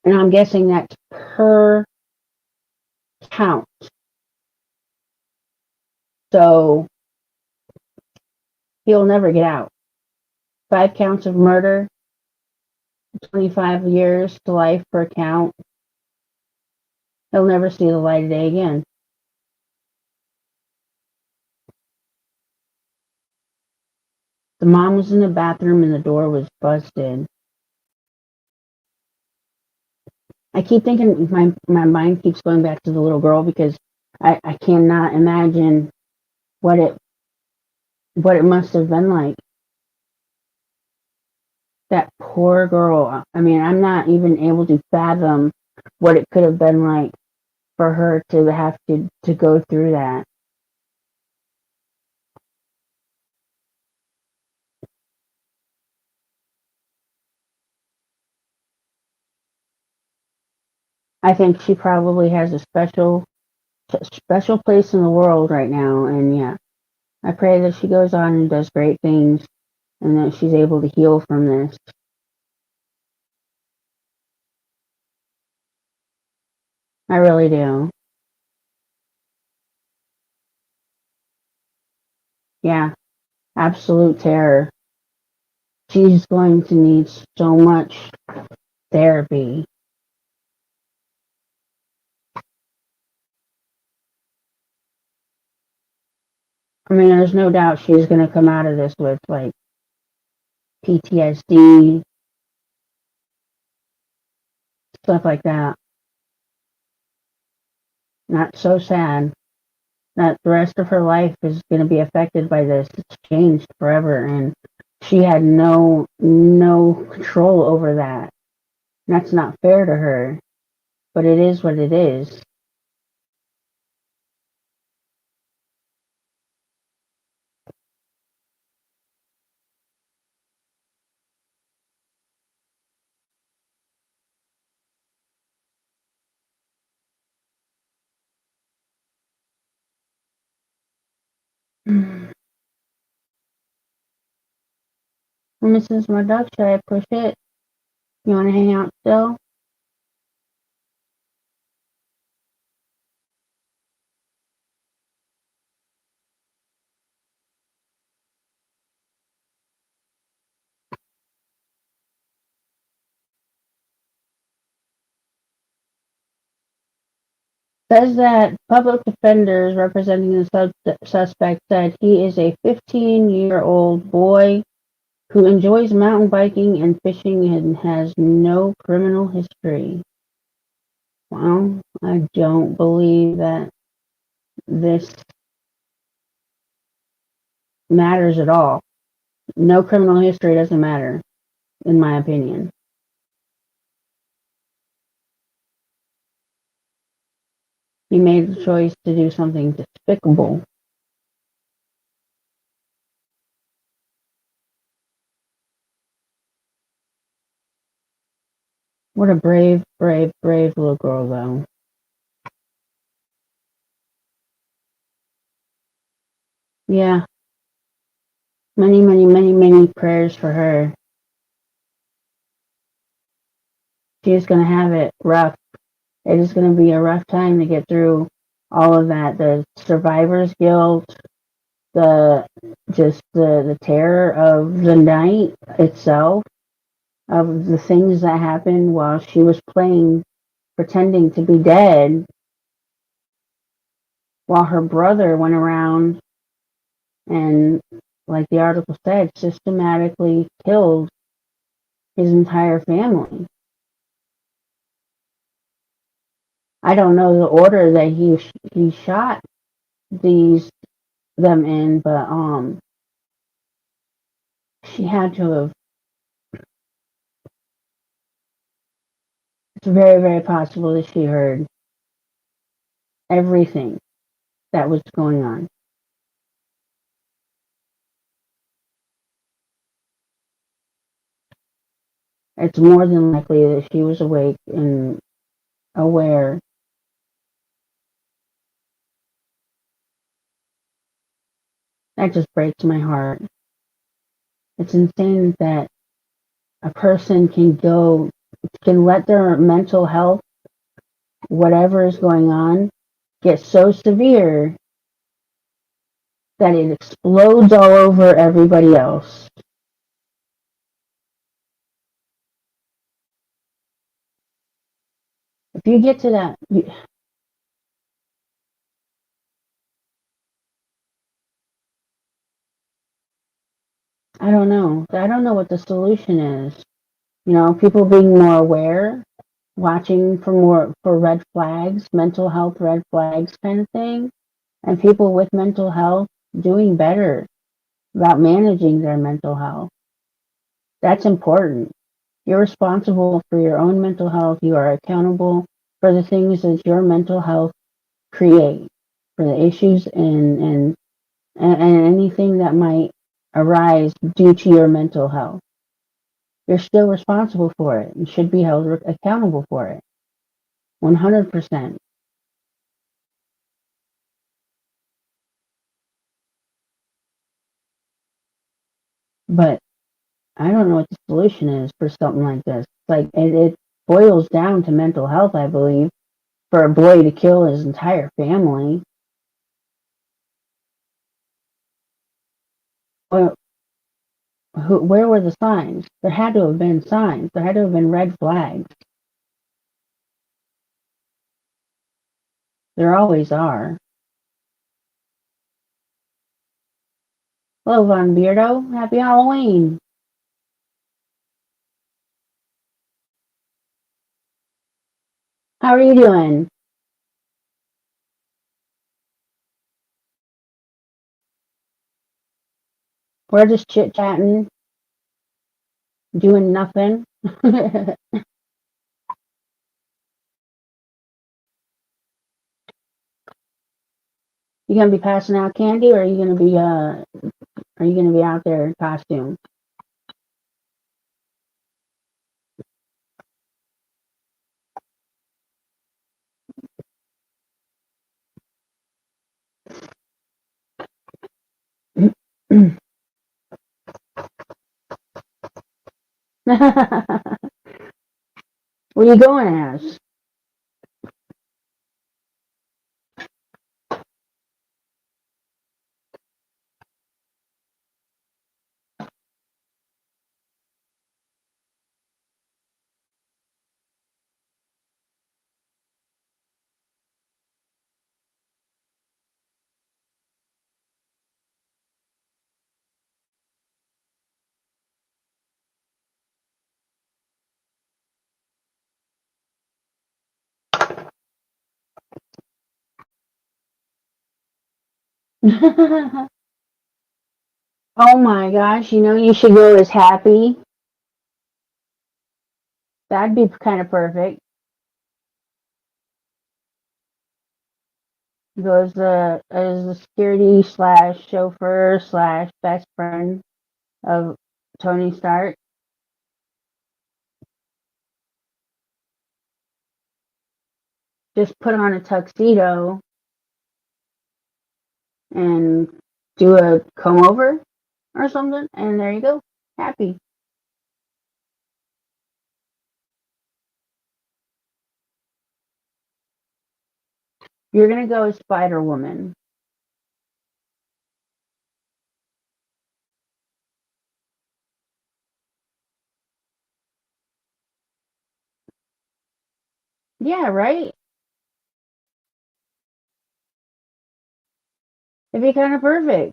And I'm guessing that's per count. So he'll never get out. 5 counts of murder, 25 years to life per count. He'll never see the light of day again. The mom was in the bathroom and the door was busted. I keep thinking, my mind keeps going back to the little girl because I cannot imagine what it must have been like. That poor girl. I mean, I'm not even able to fathom what it could have been like for her to have to go through that. I think she probably has a special place in the world right now, and yeah, I pray that she goes on and does great things and that she's able to heal from this. I really do. Yeah, absolute terror. She's going to need so much therapy. I mean, there's no doubt she's going to come out of this with like PTSD, stuff like that. Not so sad that the rest of her life is going to be affected by this. It's changed forever, and she had no control over that. That's not fair to her, but it is what it is. Mrs. Murdoch, should I push it? You want to hang out still? Says that public defenders representing the suspect said he is a 15-year-old boy who enjoys mountain biking and fishing and has no criminal history. Well, I don't believe that this matters at all. No criminal history doesn't matter, in my opinion. He made the choice to do something despicable. What a brave little girl, though. Yeah, many prayers for her. She's going to have it rough. It is going to be a rough time to get through all of that. The survivor's guilt, the terror of the night itself, of the things that happened while she was playing, pretending to be dead, while her brother went around and, like the article said, systematically killed his entire family. I don't know the order that he shot them in, but she had to have. It's very possible that she heard. everything that was going on. It's more than likely that she was awake and aware. That just breaks my heart. It's insane that a person can let their mental health, whatever is going on, get so severe that it explodes all over everybody else. If you get to that, I don't know. I don't know what the solution is. People being more aware, watching for red flags, mental health red flags kind of thing, and people with mental health doing better about managing their mental health. That's important. You're responsible for your own mental health. You are accountable for the things that your mental health create, for the issues and anything that might arise due to your mental health. You're still responsible for it and should be held accountable for it. 100%. But I don't know what the solution is for something like this. Like it boils down to mental health, I believe, for a boy to kill his entire family. Well, where were the signs? There had to have been signs. There had to have been red flags. There always are. Hello, Von Beardo. Happy Halloween. How are you doing? We're just chit chatting, doing nothing. You gonna be passing out candy, or are you gonna be out there in costume? What are you going as? Oh my gosh, you should go as Happy. That'd be kind of perfect. Go as the security slash chauffeur slash best friend of Tony Stark. Just put on a tuxedo and do a comb over or something, and there you go. Happy. You're gonna go as Spider Woman. Yeah, right? It'd be kind of perfect,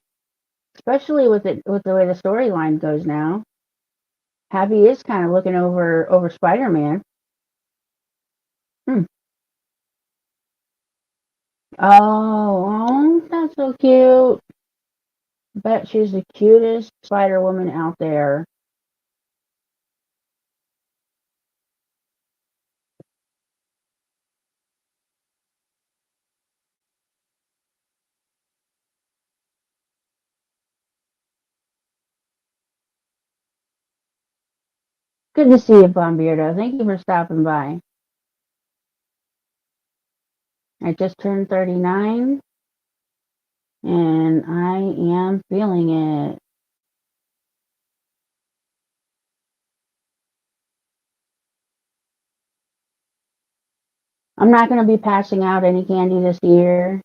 especially with the way the storyline goes now. Happy is kind of looking over Spider-Man. Hmm. Oh, that's so cute. Bet she's the cutest Spider Woman out there. Good to see you, Bombeardo. Thank you for stopping by. I just turned 39 and I am feeling it. I'm not going to be passing out any candy this year.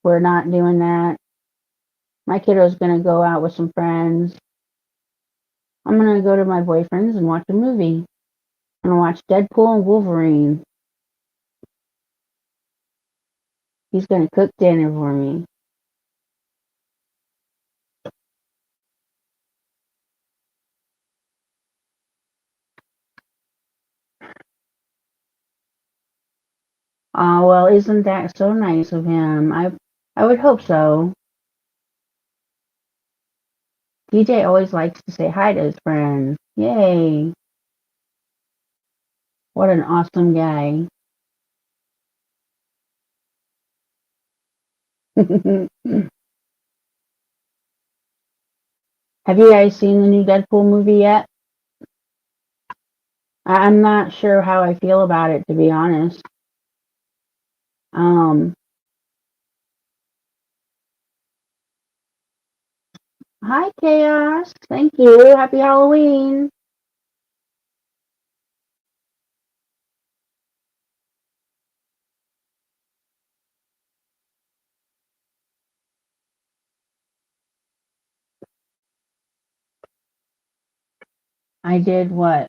We're not doing that. My kiddo's going to go out with some friends. I'm going to go to my boyfriend's and watch a movie. I'm going to watch Deadpool and Wolverine. He's going to cook dinner for me. Oh, well, isn't that so nice of him? I would hope so. DJ always likes to say hi to his friends. Yay. What an awesome guy. Have you guys seen the new Deadpool movie yet? I'm not sure how I feel about it, to be honest. Um, Hi, Chaos. Thank you. Happy Halloween. I did what?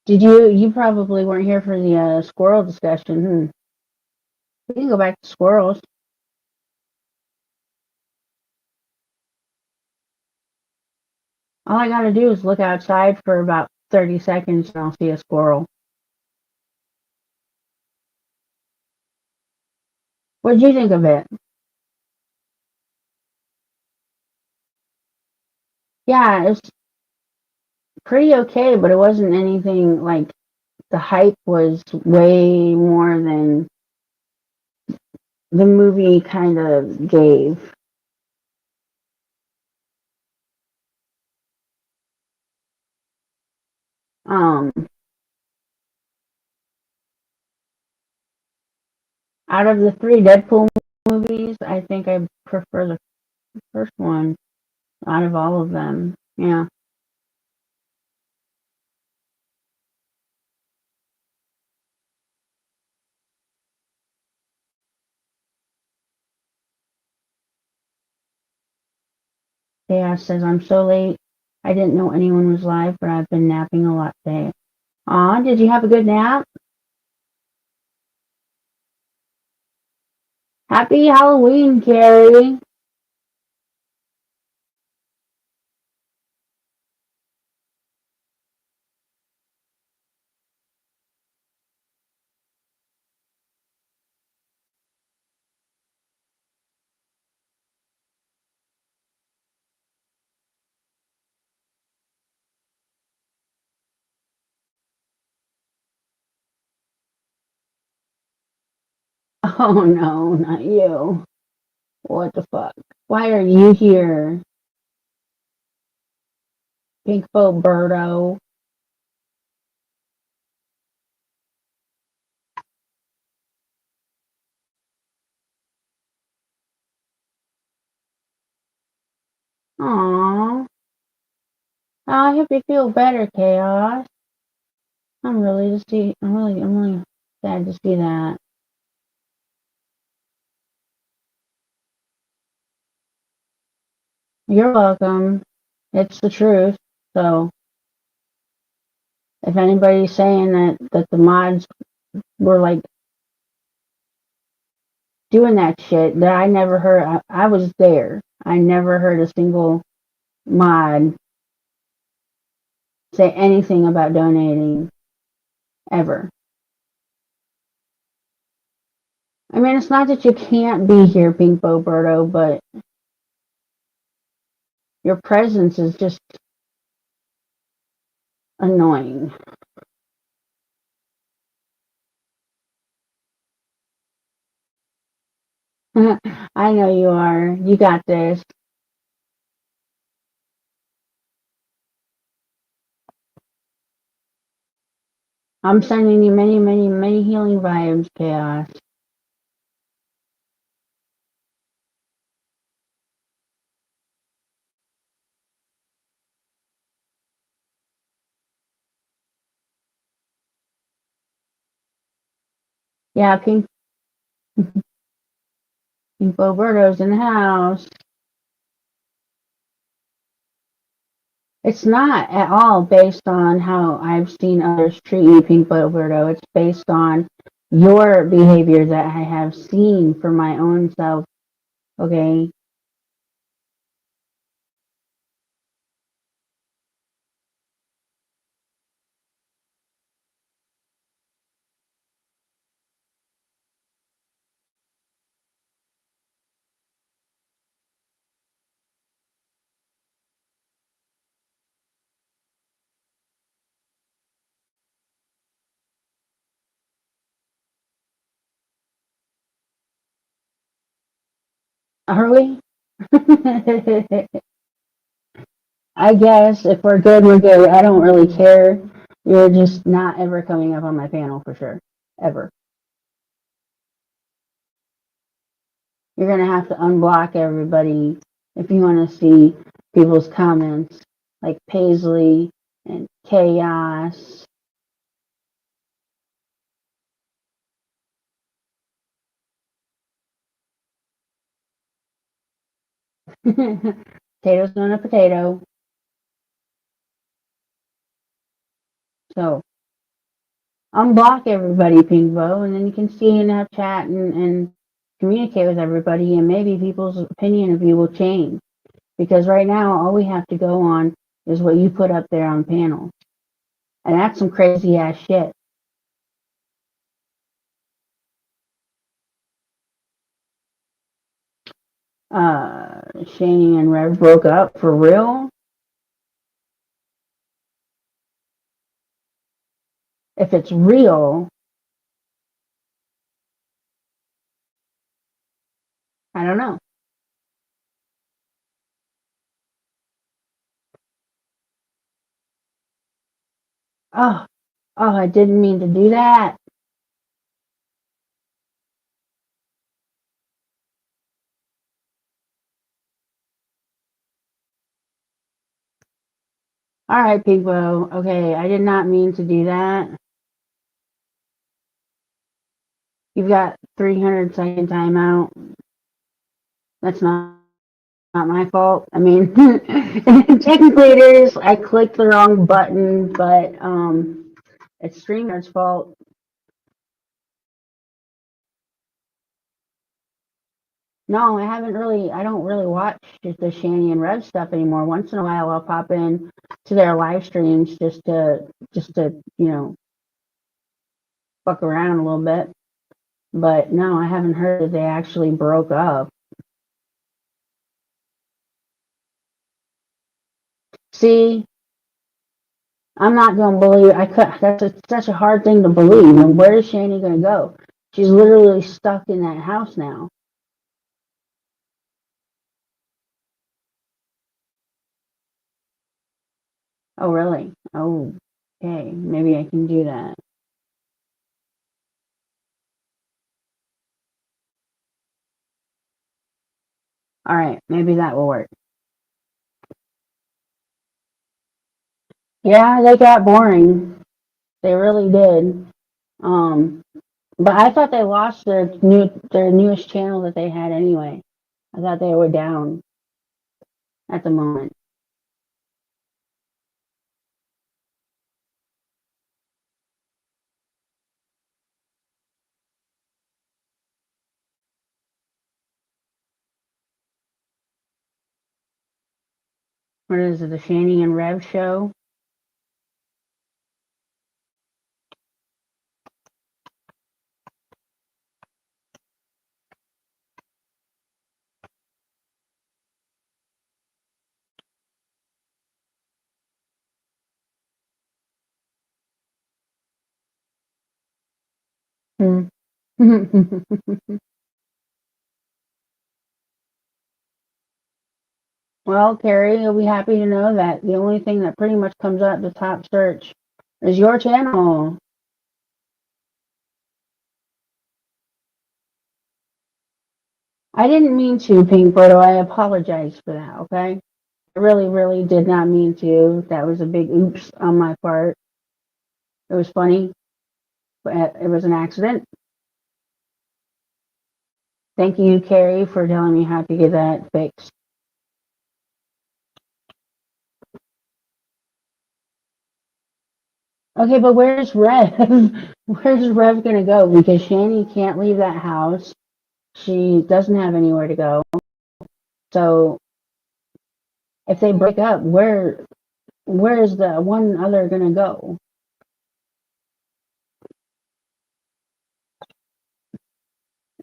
You probably weren't here for the squirrel discussion. We can go back to squirrels. All I gotta do is look outside for about 30 seconds and I'll see a squirrel. What did you think of it? Yeah, it's pretty okay, but it wasn't anything like the hype was way more than the movie kind of gave. Um, Out of the three Deadpool movies, I think I prefer the first one out of all of them. Yeah. Chaos says, I'm so late. I didn't know anyone was live, but I've been napping a lot today. Aw, did you have a good nap? Happy Halloween, Carrie. Oh no, not you. What the fuck? Why are you here, Pinkfo Birdo? Aw. I hope you feel better, Chaos. I'm really sad to see that. You're welcome. It's the truth. So if anybody's saying that the mods were like doing that shit, that I never heard, I was there. I never heard a single mod say anything about donating ever. I mean, it's not that you can't be here, Pink Boberto, but your presence is just annoying. I know you are. You got this. I'm sending you many, many, many healing vibes, Chaos. Yeah, Pink Roberto's in the house. It's not at all based on how I've seen others treat you, Pink Roberto. It's based on your behavior that I have seen for my own self. Okay. Are we? I guess if we're good, we're good. I don't really care. You're just not ever coming up on my panel for sure. Ever. You're gonna have to unblock everybody if you want to see people's comments, like Paisley and Chaos. Potato's on a potato. So unblock everybody, Pinkbo, and then you can see and have chat and communicate with everybody, and maybe people's opinion of you will change. Because right now, all we have to go on is what you put up there on panel, and that's some crazy ass shit. Shani and Rev broke up for real. If it's real, I don't know. Oh, oh, I didn't mean to do that. All right, Pigbo. Okay, I did not mean to do that. You've got 300-second timeout. That's not my fault. I mean, technically it is. I clicked the wrong button, but it's StreamYard's fault. No, I haven't really. I don't really watch the Shani and Rev stuff anymore. Once in a while, I'll pop in to their live streams just to fuck around a little bit. But no, I haven't heard that they actually broke up. See, I'm not gonna believe. I could. Such a hard thing to believe. And where is Shani gonna go? She's literally stuck in that house now. Oh, really? Oh, okay. Maybe I can do that. All right, maybe that will work. Yeah, they got boring. They really did. Um, but I thought they lost their newest channel that they had anyway. I thought they were down at the moment. What is it? The Shani and Rev show? Hmm. Well, Carrie, you'll be happy to know that the only thing that pretty much comes up the top search is your channel. I didn't mean to, Pink Photo. I apologize for that, okay? I really, really did not mean to. That was a big oops on my part. It was funny, but it was an accident. Thank you, Carrie, for telling me how to get that fixed. Okay, but where's Rev? Where's Rev gonna go? Because Shani can't leave that house. She doesn't have anywhere to go. So if they break up, where's the one other gonna go?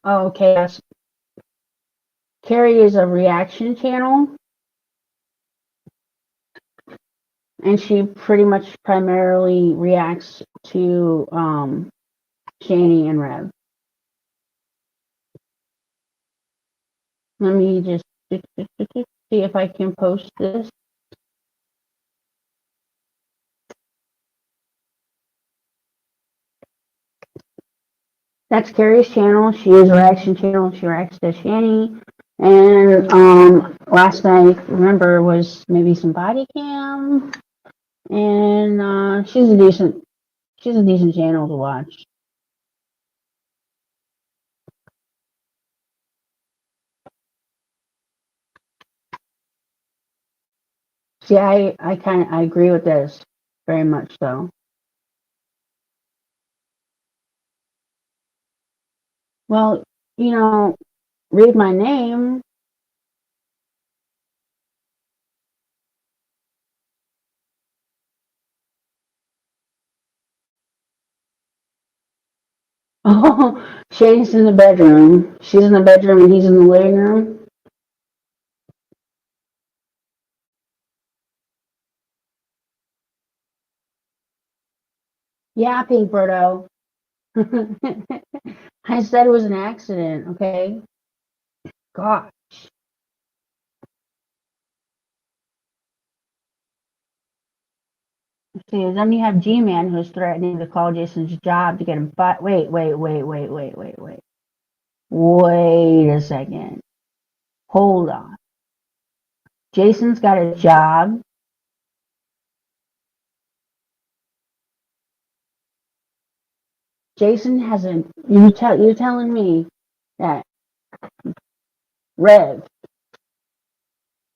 Oh, Chaos. Carrie is a reaction channel, and she pretty much primarily reacts to Shani and Rev. Let me just see if I can post this. That's Carrie's channel. She is a reaction channel. She reacts to Shani. And last night, remember, was maybe some body cam. And she's a decent channel to watch. See, I agree with this very much so. Well, you know, read my name. Oh, Shani's in the bedroom. She's in the bedroom and he's in the living room. Yeah, Pink Birdo. I said it was an accident, okay? God. See, then you have G-Man who's threatening to call Jason's job to get him fired. Wait. Wait a second. Hold on. Jason's got a job. Jason hasn't. You're telling me that Rev,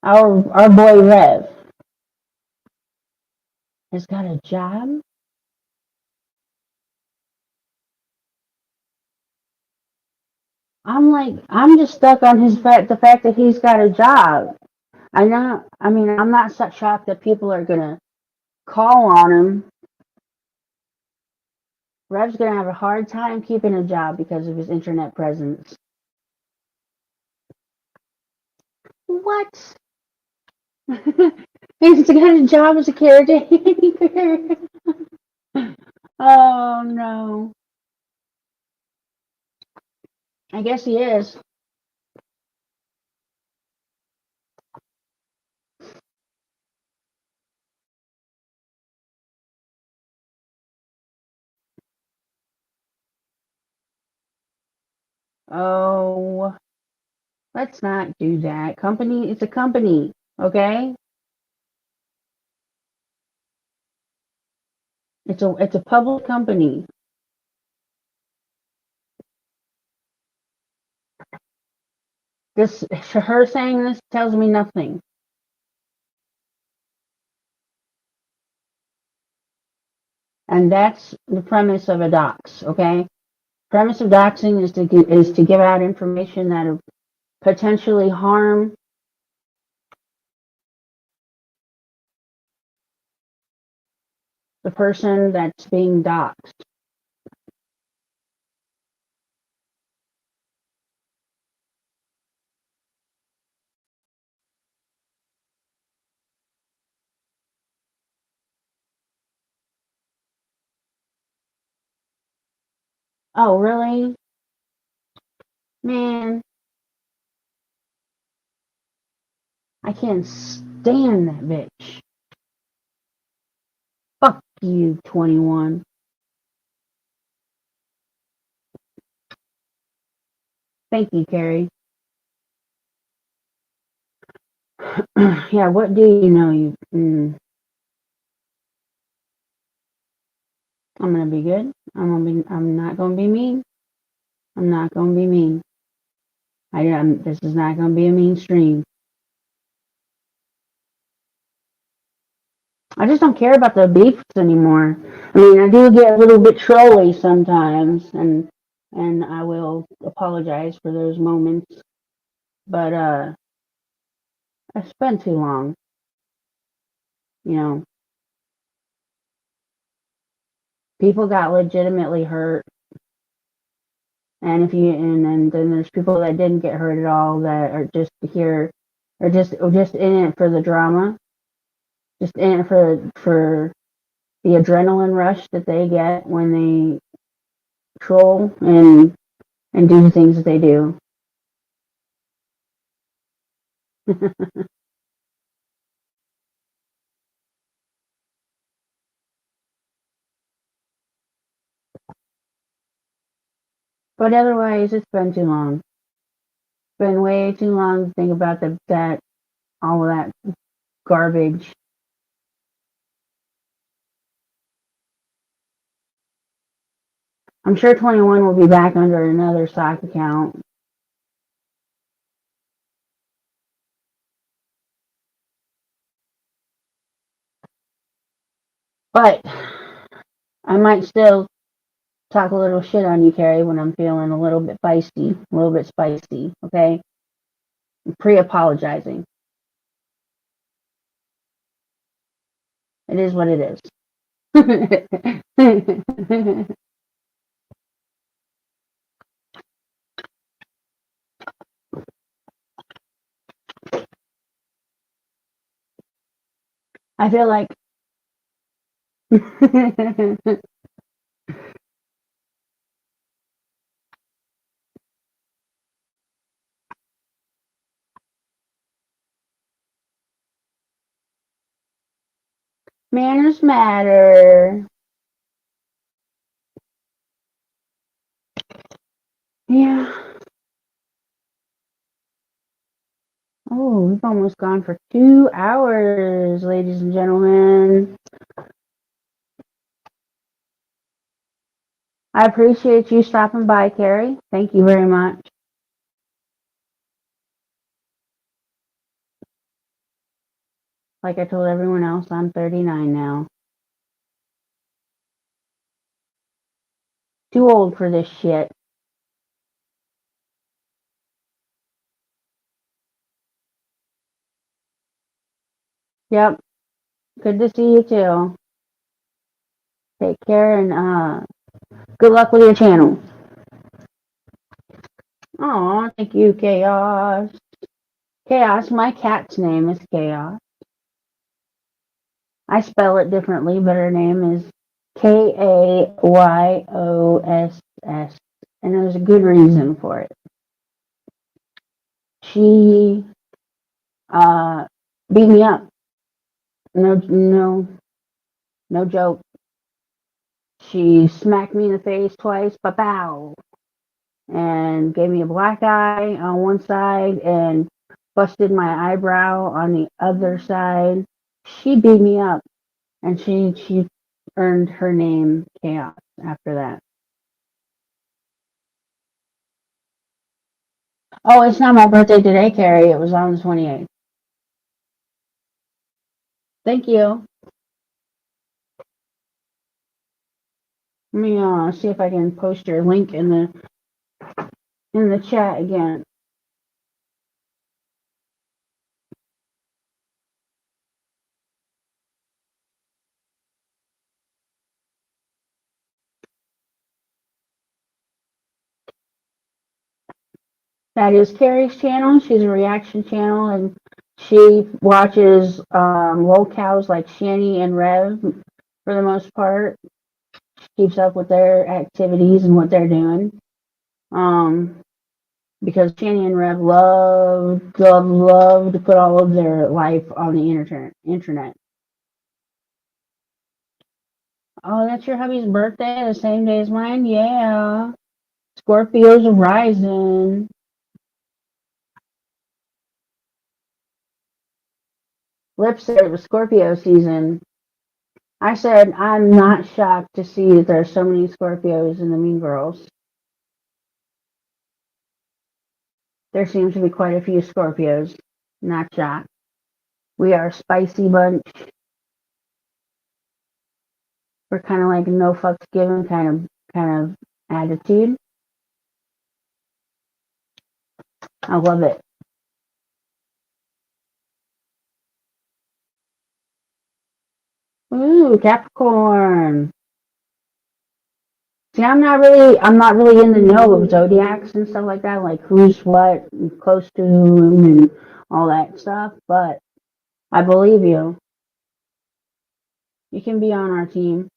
our boy Rev, has got a job? I'm just stuck on the fact that he's got a job. I'm not so shocked that people are gonna call on him. Rev's gonna have a hard time keeping a job because of his internet presence. What? He's got a job as a caretaker. Oh no. I guess he is. Oh, let's not do that. Company, it's a company, okay? It's a public company. This her saying this tells me nothing. And that's the premise of a dox, okay? Premise of doxing is to give out information that will potentially harm the person that's being doxed. Oh, really? Man, I can't stand that bitch. Fuck you, 21. Thank you, Carrie. Yeah, what do you know? I'm gonna be good. I'm not gonna be mean. I'm not gonna be mean. This is not gonna be a mean stream. I just don't care about the beefs anymore. I mean, I do get a little bit trolly sometimes, and I will apologize for those moments. But it's been too long. You know, people got legitimately hurt, and then there's people that didn't get hurt at all that are just here, or just in it for the drama, just in it for the adrenaline rush that they get when they troll and do the things that they do. But otherwise, it's been too long. It's been way too long to think about that all of that garbage. I'm sure 21 will be back under another sock account. But I might still talk a little shit on you, Carrie, when I'm feeling a little bit feisty, a little bit spicy, okay? I'm pre-apologizing. It is what it is. I feel like manners matter. Yeah. Oh, we've almost gone for 2 hours, ladies and gentlemen. I appreciate you stopping by, Carrie. Thank you very much. Like I told everyone else, I'm 39 now. Too old for this shit. Yep. Good to see you too. Take care and good luck with your channel. Oh, thank you, Chaos. Chaos, my cat's name is Chaos. I spell it differently, but her name is Kayoss, and there's a good reason for it. She beat me up. No joke. She smacked me in the face twice, ba-bow, and gave me a black eye on one side and busted my eyebrow on the other side. She beat me up, and she earned her name Chaos after that. Oh, it's not my birthday today, Carrie. It was on the 28th. Thank you. Let me see if I can post your link in the chat again. That is Carrie's channel. She's a reaction channel, and she watches locals like Shani and Rev for the most part. She keeps up with their activities and what they're doing. because Shanny and Rev love to put all of their life on the internet. Oh, that's your hubby's birthday, the same day as mine? Yeah. Scorpio's rising. Lip said it was Scorpio season. I said I'm not shocked to see that there are so many Scorpios in the Mean Girls. There seems to be quite a few Scorpios. Not shocked. We are a spicy bunch. We're kind of like no fucks given kind of attitude. I love it. Ooh, Capricorn. See, I'm not really in the know of zodiacs and stuff like that, like who's what, and close to whom, and all that stuff. But I believe you. You can be on our team.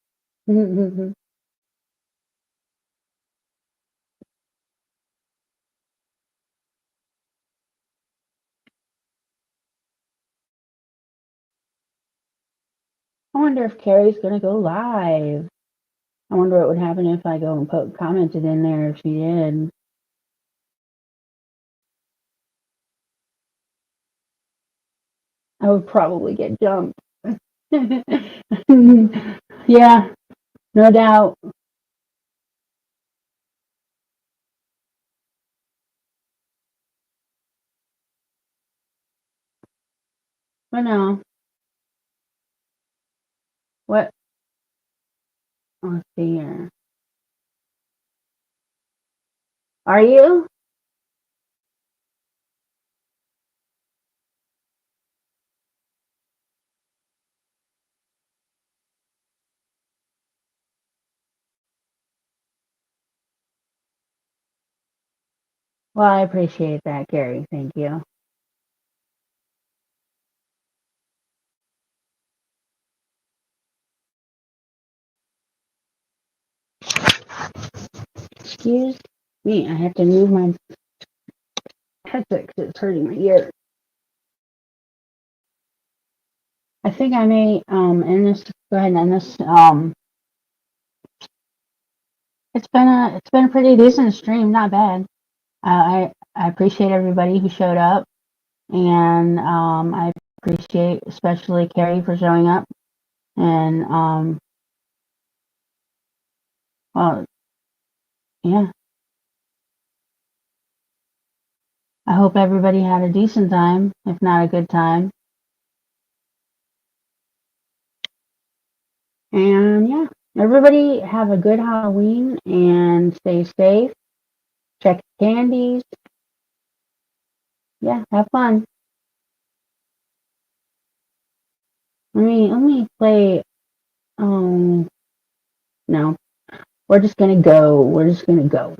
I wonder if Carrie's gonna go live. I wonder what would happen if I go and commented in there if she did. I would probably get jumped. Yeah, no doubt. But no. What? Let's see here. Are you? Well, I appreciate that, Gary. Thank you. Excuse me. I have to move my headset because it's hurting my ear. I think I may end this. Go ahead and end this. It's been a pretty decent stream. Not bad. I appreciate everybody who showed up, and I appreciate especially Carrie for showing up. And well, yeah. I hope everybody had a decent time, if not a good time. And yeah, everybody have a good Halloween and stay safe. Check candies. Yeah, have fun. Let me play. Oh no, we're just gonna go. We're just gonna go.